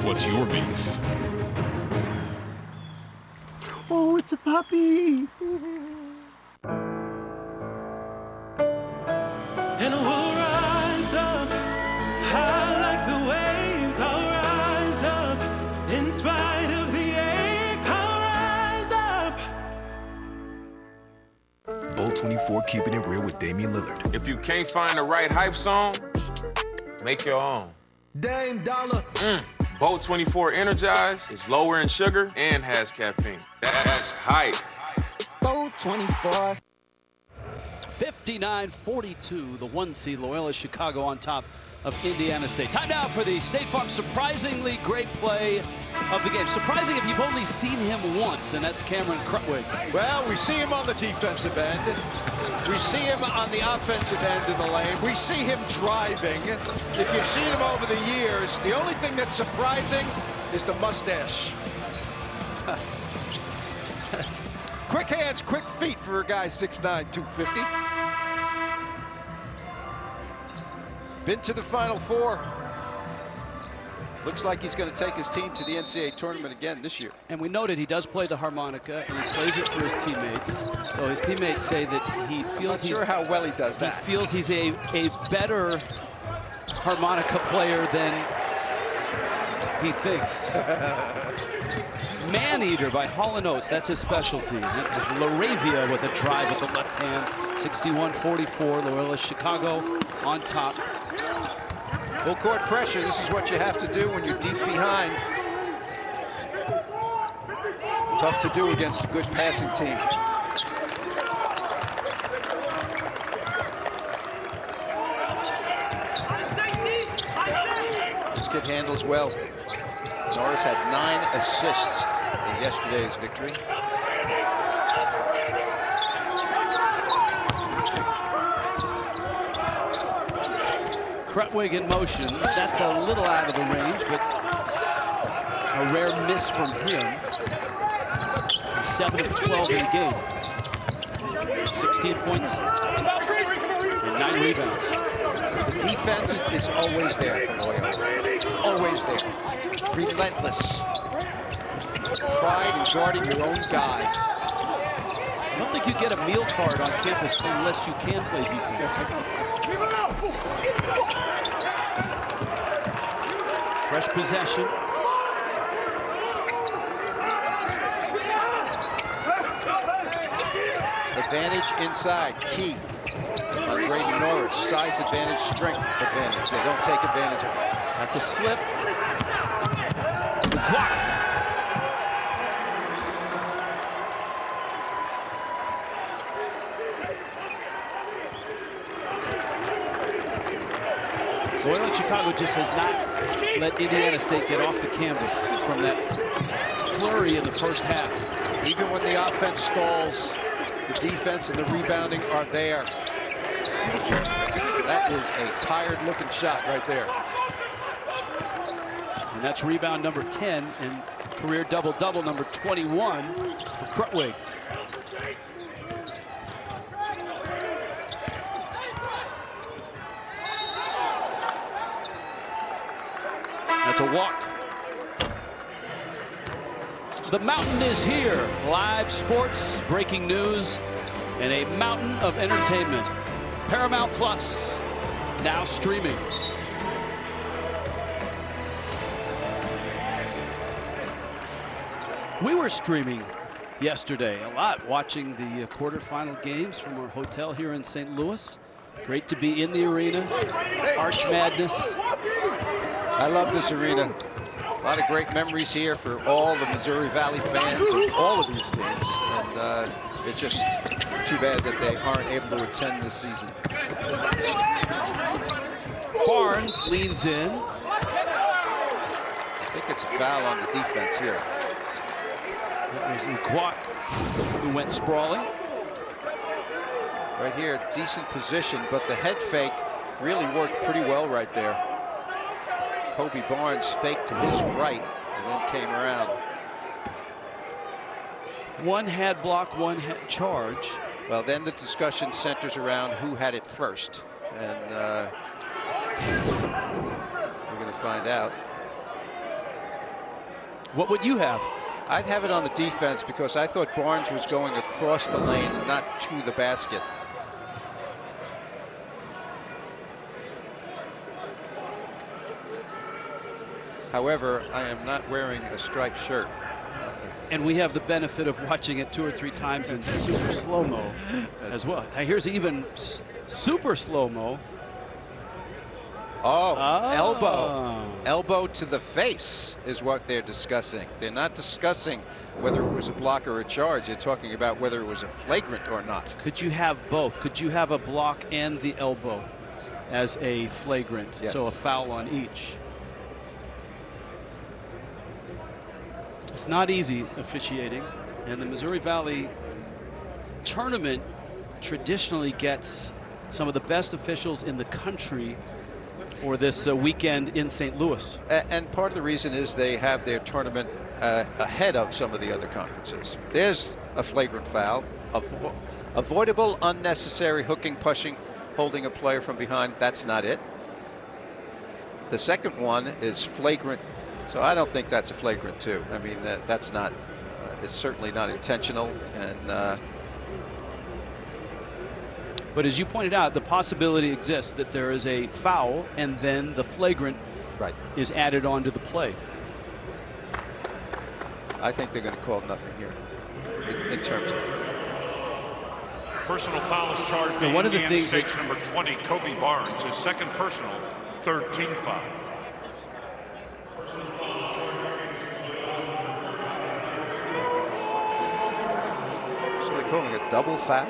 what's your beef? Oh, it's a puppy. And we'll rise up, high like the waves. I'll rise up, in spite of the ache. I'll rise up. Bowl 24 keeping it real with Damian Lillard. If you can't find the right hype song, make your own. Dame Dollar. Bowl 24 Energize is lower in sugar and has caffeine. That's hype. Bowl 24. 59-42, the 1 seed Loyola Chicago on top of Indiana State. Time now for the State Farm surprisingly great play of the game. Surprising if you've only seen him once, and that's Cameron Krutwig. Well, we see him on the defensive end. We see him on the offensive end in the lane. We see him driving. If you've seen him over the years, the only thing that's surprising is the mustache. Quick hands, quick feet for a guy 6'9", 250. Been to the Final Four. Looks like he's going to take his team to the NCAA tournament again this year. And we noted he does play the harmonica, and he plays it for his teammates. So his teammates say that he feels Not sure how well he does that. He feels he's a better harmonica player than he thinks. Man-Eater by Hall & Oates, that's his specialty. Laravia with a drive with the left hand. 61-44, Loyola Chicago on top. Full court pressure, this is what you have to do when you're deep behind. Tough to do against a good passing team. This kid handles well. Norris had 9 assists in yesterday's victory. Krutwig in motion. That's a little out of the range, but a rare miss from him. He's 7 of 12 in the game. 16 points and 9 rebounds. defense is always there for Loyola. Always there. Relentless. Pride in guarding your own guy. I don't think you get a meal card on campus unless you can play defense. Fresh possession. Advantage inside, key on Brady Norris. Size advantage, strength advantage. They don't take advantage of it. That's a slip. Block. Loyola Chicago just has not let Indiana State get off the canvas from that flurry in the first half. Even when the offense stalls, the defense and the rebounding are there. That is a tired-looking shot right there. And that's rebound number 10 and career double-double number 21 for Krutwig. That's a walk. The mountain is here. Live sports, breaking news, and a mountain of entertainment. Paramount Plus, now streaming. We were streaming yesterday a lot, watching the quarterfinal games from our hotel here in St. Louis. Great to be in the arena. Arch Madness. I love this arena. A lot of great memories here for all the Missouri Valley fans of all of these teams. And it's just too bad that they aren't able to attend this season. Barnes leans in. I think it's a foul on the defense here. That was Kwok who went sprawling. Right here, decent position, but the head fake really worked pretty well right there. Kobe Barnes faked to his right and then came around. One had block, one had charge. Well, then the discussion centers around who had it first. And we're going to find out. What would you have? I'd have it on the defense because I thought Barnes was going across the lane and not to the basket. However, I am not wearing a striped shirt. And we have the benefit of watching it 2 or 3 times in super slow-mo as well. Now here's even super slow-mo. Elbow. Elbow to the face is what they're discussing. They're not discussing whether it was a block or a charge. They're talking about whether it was a flagrant or not. Could you have both? Could you have a block and the elbow as a flagrant? Yes. So a foul on each. It's not easy officiating, and the Missouri Valley tournament traditionally gets some of the best officials in the country for this weekend in St. Louis. And part of the reason is they have their tournament ahead of some of the other conferences. There's a flagrant foul, avoidable, unnecessary hooking, pushing, holding a player from behind. That's not it. The second one is flagrant. So I don't think that's a flagrant too. I mean, that's not, it's certainly not intentional. And but as you pointed out, the possibility exists that there is a foul and then the flagrant is added onto the play. I think they're going to call nothing here in terms of. Personal foul is charged to one of the Indiana things State's number 20, Kobe Barnes, his second personal, third team foul. So they're calling a double foul?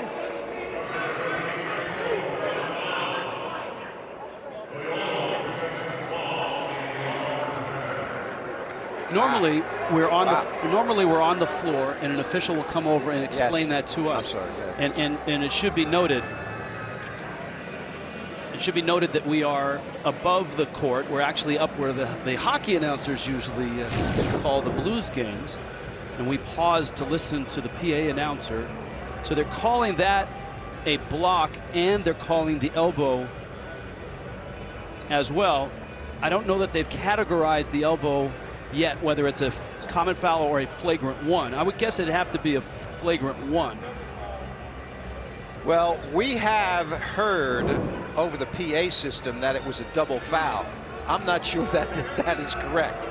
Normally we're on the floor and an official will come over and explain that to us. I'm sorry, and it should be noted. It should be noted that we are above the court. We're actually up where the hockey announcers usually call the Blues games, and we paused to listen to the PA announcer. So they're calling that a block, and they're calling the elbow as well. I don't know that they've categorized the elbow yet, whether it's a common foul or a flagrant one. I would guess it'd have to be a flagrant one. Well, we have heard over the PA system that it was a double foul. I'm not sure that is correct.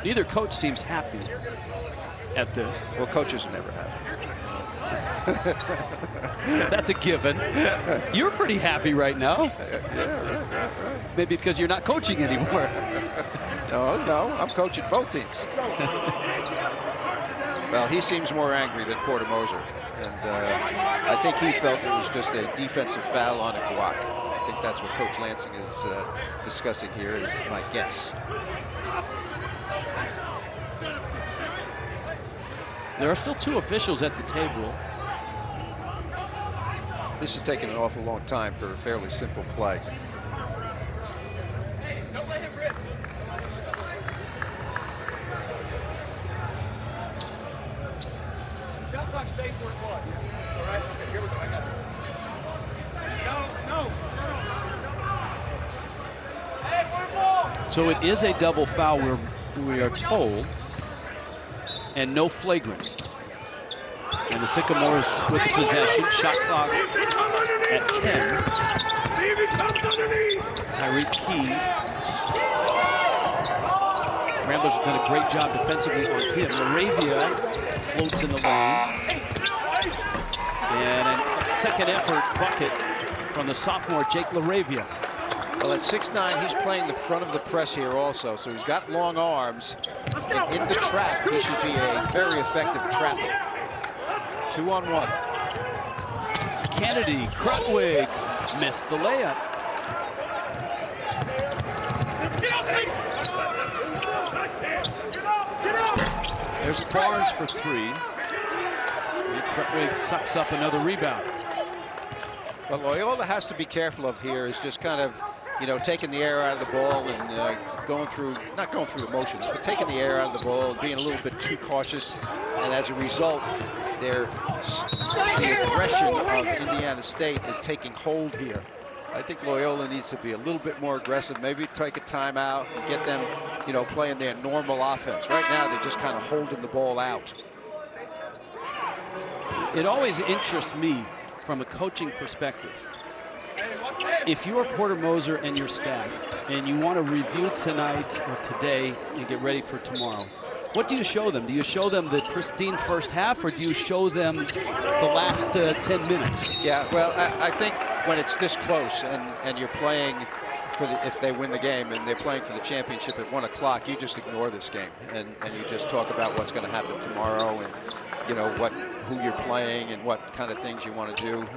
Neither coach seems happy at this. Well, coaches are never happy. That's a given. You're pretty happy right now. Maybe because you're not coaching anymore. No, I'm coaching both teams. Well, he seems more angry than Porter Moser. And I think he felt it was just a defensive foul on a block. I think that's what Coach Lansing is discussing here, is my guess. There are still 2 officials at the table. This has taken an awful long time for a fairly simple play. Don't let him rip. Shot clock stays where it was. All right, okay, here we go. I got it. No. Hey, we're balls. So it is a double foul, we are told, and no flagrant. And the Sycamores with the possession. Shot clock at 10. Tyreek Key. Ramblers have done a great job defensively on him. Laravia floats in the lane. And a second effort bucket from the sophomore, Jake Laravia. Well, at 6'9", he's playing the front of the press here also, so he's got long arms. And in the trap, he should be a very effective trapper. 2-on-1. Kennedy, Krutwig missed the layup. There's Barnes for 3. And Krutwig sucks up another rebound. What Loyola has to be careful of here is just kind of, you know, taking the air out of the ball and not going through emotions, but taking the air out of the ball and being a little bit too cautious. And as a result, the aggression of Indiana State is taking hold here. I think Loyola needs to be a little bit more aggressive, maybe take a timeout and get them, you know, playing their normal offense. Right now, they're just kind of holding the ball out. It always interests me from a coaching perspective. If you are Porter Moser and your staff, and you want to review tonight or today and get ready for tomorrow, what do you show them? Do you show them the pristine first half, or do you show them the last 10 minutes? Yeah, well, I think when it's this close and you're playing for if they win the game and they're playing for the championship at 1 o'clock, you just ignore this game and you just talk about what's going to happen tomorrow and, you know, who you're playing and what kind of things you want to do.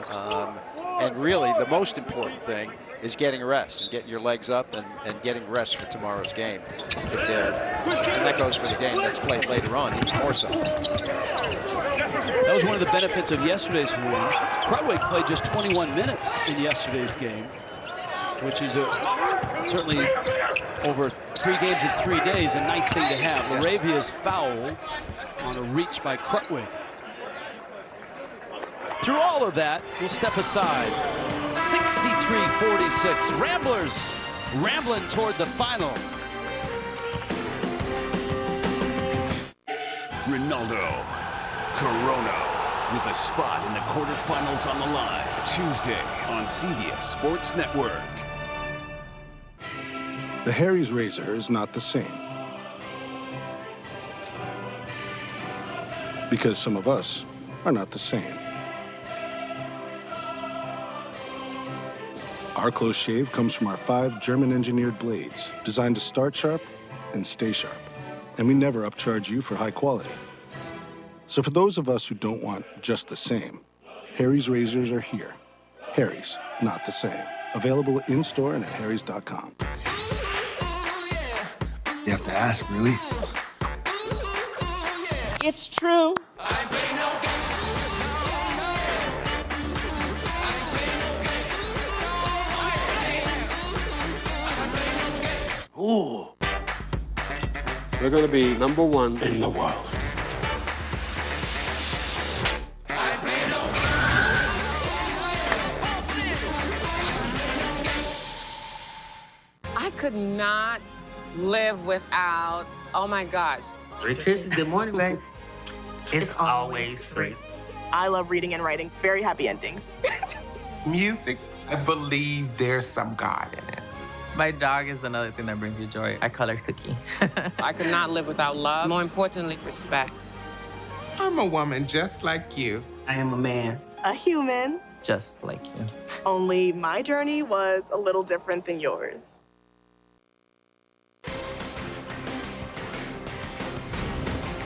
And really, the most important thing is getting rest and getting your legs up and getting rest for tomorrow's game. And that goes for the game that's played later on, even more so. That was one of the benefits of yesterday's win. Krutwig played just 21 minutes in yesterday's game, which is certainly over 3 games in 3 days, a nice thing to have. Laravia is fouled on a reach by Krutwig. Through all of that, we'll step aside. 63-46, Ramblers rambling toward the final. Ronaldo, Corona, with a spot in the quarterfinals on the line. Tuesday on CBS Sports Network. The Harry's razor is not the same. Because some of us are not the same. Our close shave comes from our 5 German-engineered blades, designed to start sharp and stay sharp. And we never upcharge you for high quality. So for those of us who don't want just the same, Harry's razors are here. Harry's, not the same. Available in-store and at harrys.com. You have to ask, really? It's true. Ooh. We're going to be #1 in the world. I could not live without, oh my gosh. 3 kisses, good morning, babe. It's always 3. I love reading and writing. Very happy endings. Music, I believe there's some God in it. My dog is another thing that brings me joy. I call her Cookie. I could not live without love. More importantly, respect. I'm a woman just like you. I am a man. A human. Just like you. Only my journey was a little different than yours.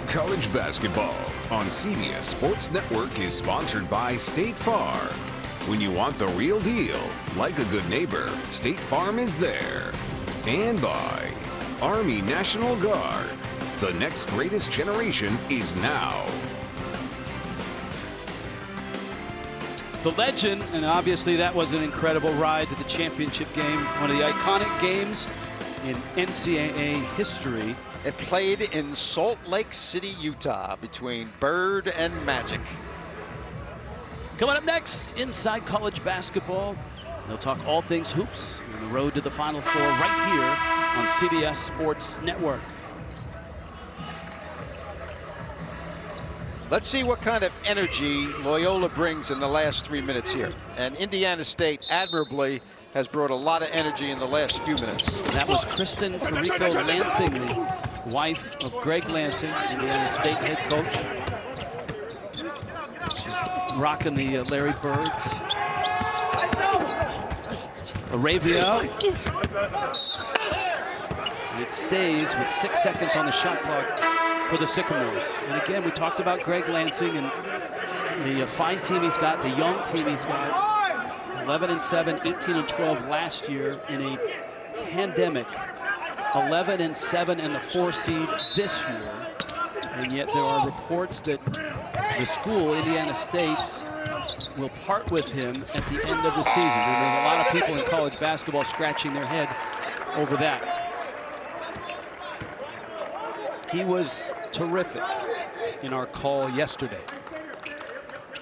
College basketball on CBS Sports Network is sponsored by State Farm. When you want the real deal, like a good neighbor, State Farm is there. And by Army National Guard. The next greatest generation is now. The legend, and obviously that was an incredible ride to the championship game, one of the iconic games in NCAA history. It played in Salt Lake City, Utah, between Bird and Magic. Coming up next, Inside College Basketball. They'll talk all things hoops on the road to the Final Four right here on CBS Sports Network. Let's see what kind of energy Loyola brings in the last 3 minutes here. And Indiana State admirably has brought a lot of energy in the last few minutes. That was Kristen Perico Lansing, the wife of Greg Lansing, Indiana State head coach. She's rocking the Larry Bird. Arabia. And it stays with 6 seconds on the shot clock for the Sycamores. And again, we talked about Greg Lansing and the fine team he's got, the young team he's got. 11-7, 18-12 last year in a pandemic. 11-7 and the 4 seed this year. And yet there are reports that the school, Indiana State, will part with him at the end of the season. And there's a lot of people in college basketball scratching their head over that. He was terrific in our call yesterday.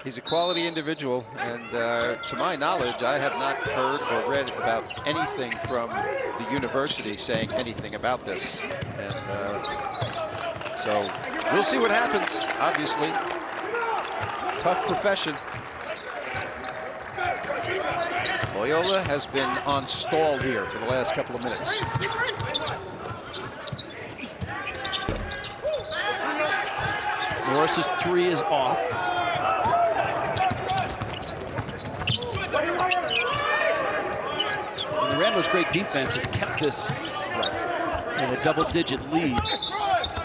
He's a quality individual, and to my knowledge, I have not heard or read about anything from the university saying anything about this. And so we'll see what happens, obviously. Tough profession. Loyola has been on stall here for the last couple of minutes. Morris's 3 is off. And the Ramblers' great defense has kept this in a double-digit lead.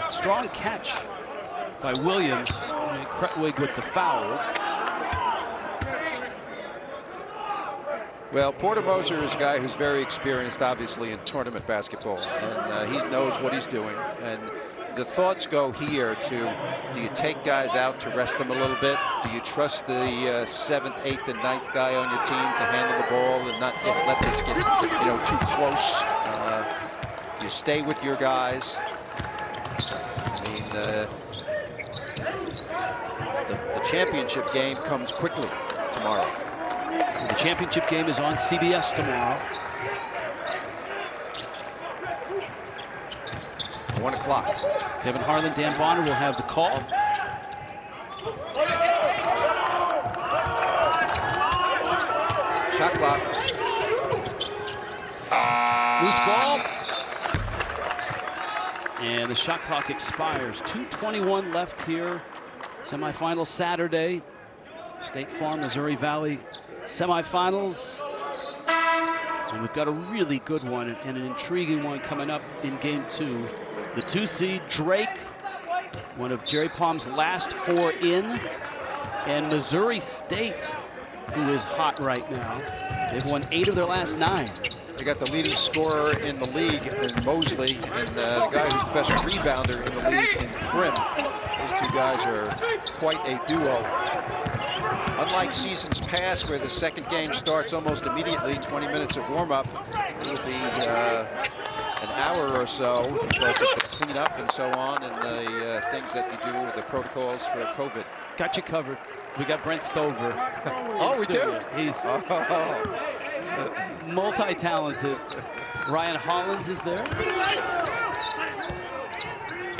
Strong catch by Williams. And Krutwig with the foul. Well, Porter Moser is a guy who's very experienced, obviously, in tournament basketball. And he knows what he's doing. And the thoughts go here to, do you take guys out to rest them a little bit? Do you trust the 7th, 8th, and 9th guy on your team to handle the ball and not let this get too close? Do you stay with your guys? I mean, the championship game comes quickly tomorrow. The championship game is on CBS tomorrow. 1 o'clock. Kevin Harlan, Dan Bonner will have the call. Shot clock. Loose ball. And the shot clock expires. 2:21 left here. Semifinal Saturday. State Farm, Missouri Valley semifinals. And we've got a really good one and an intriguing one coming up in game 2. The 2 seed, Drake, one of Jerry Palm's last 4 in, and Missouri State, who is hot right now. They've won 8 of their last 9. They got the leading scorer in the league in Mosley, and the guy who's the best rebounder in the league in Prim. Those 2 guys are quite a duo. Unlike seasons past, where the second game starts almost immediately, 20 minutes of warm-up, it will be an hour or so because of the cleanup and so on, and the things that you do, the protocols for COVID. Got you covered. We got Brent Stover. Oh, we do? He's multi-talented. Ryan Hollins is there.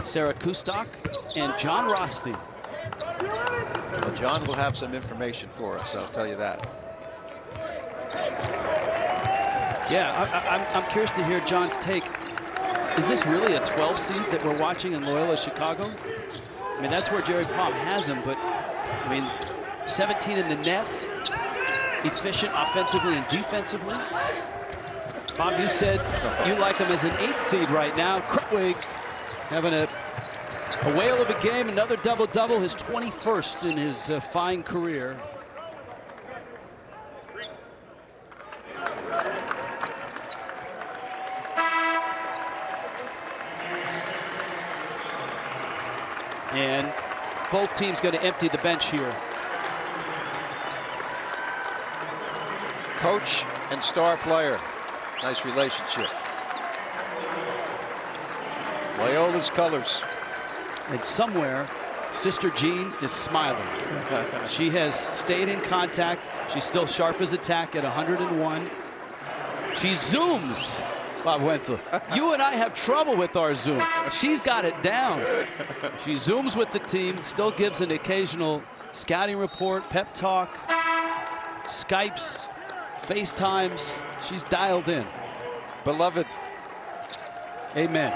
Sarah Kustok and John Rothstein. Well, John will have some information for us, I'll tell you that. Yeah, I'm curious to hear John's take. Is this really a 12 seed that we're watching in Loyola, Chicago? I mean, that's where Jerry Palm has him, but I mean, 17 in the net, efficient offensively and defensively. Bob, you said you like him as an 8 seed right now. Krutwig having a whale of a game, another double-double, his 21st in his fine career. And both teams going to empty the bench here. Coach and star player. Nice relationship. Loyola's colors. And somewhere, Sister Jean is smiling. She has stayed in contact. She's still sharp as a tack at 101. She zooms. Bob Wenzel, you and I have trouble with our Zoom. She's got it down. She zooms with the team, still gives an occasional scouting report, pep talk, Skypes, FaceTimes. She's dialed in. Beloved. Amen.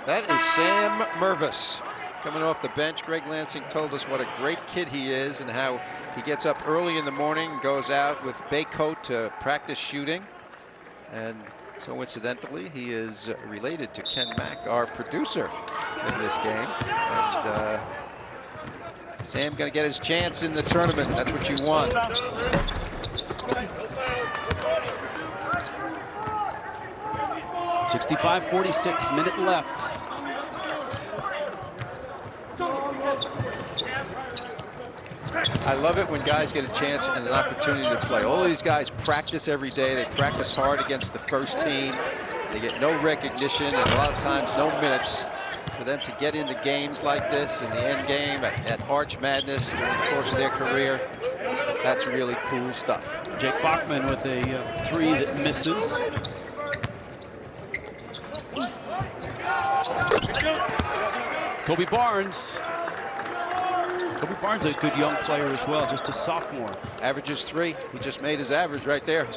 That is Sam Mervis coming off the bench. Greg Lansing told us what a great kid he is and how he gets up early in the morning and goes out with Baycoat to practice shooting. And coincidentally, he is related to Ken Mack, our producer in this game. And Sam going to get his chance in the tournament. That's what you want. .65-46, minute left. I love it when guys get a chance and an opportunity to play. All these guys practice every day. They practice hard against the first team. They get no recognition and a lot of times no minutes. For them to get into games like this in the end game at Arch Madness during the course of their career, that's really cool stuff. Jake Bachman with a 3 that misses. Kobe Barnes. Kobe Barnes is a good young player as well, just a sophomore. Averages 3. He just made his average right there.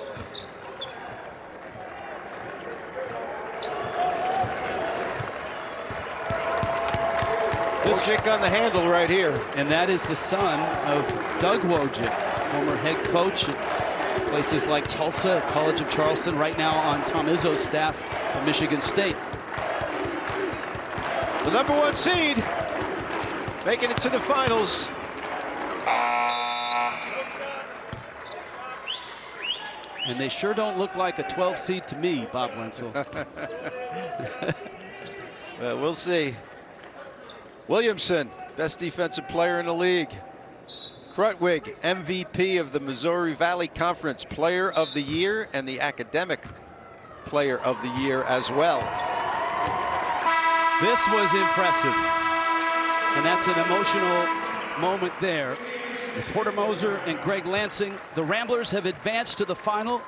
Wojcik on the handle right here. And that is the son of Doug Wojcik, former head coach at places like Tulsa, College of Charleston, right now on Tom Izzo's staff at Michigan State. The #1 seed making it to the finals. And they sure don't look like a 12 seed to me, Bob Wenzel. Well, we'll see. Williamson, best defensive player in the league. Krutwig, MVP of the Missouri Valley Conference, Player of the Year, and the Academic Player of the Year as well. This was impressive. And that's an emotional moment there. Porter Moser and Greg Lansing, the Ramblers have advanced to the final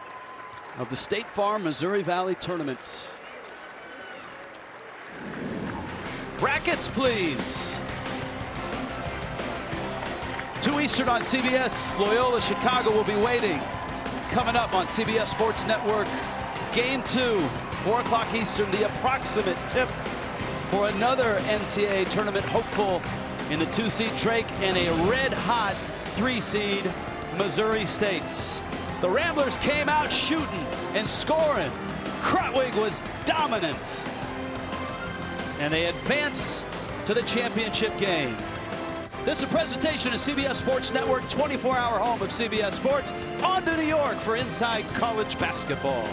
of the State Farm Missouri Valley Tournament. Brackets, please. 2 Eastern on CBS. Loyola Chicago will be waiting. Coming up on CBS Sports Network, Game 2, 4 o'clock Eastern, the approximate tip for another NCAA tournament hopeful in the 2-seed Drake and a red-hot 3-seed Missouri State. The Ramblers came out shooting and scoring. Krutwig was dominant. And they advance to the championship game. This is a presentation of CBS Sports Network, 24-hour home of CBS Sports. On to New York for Inside College Basketball.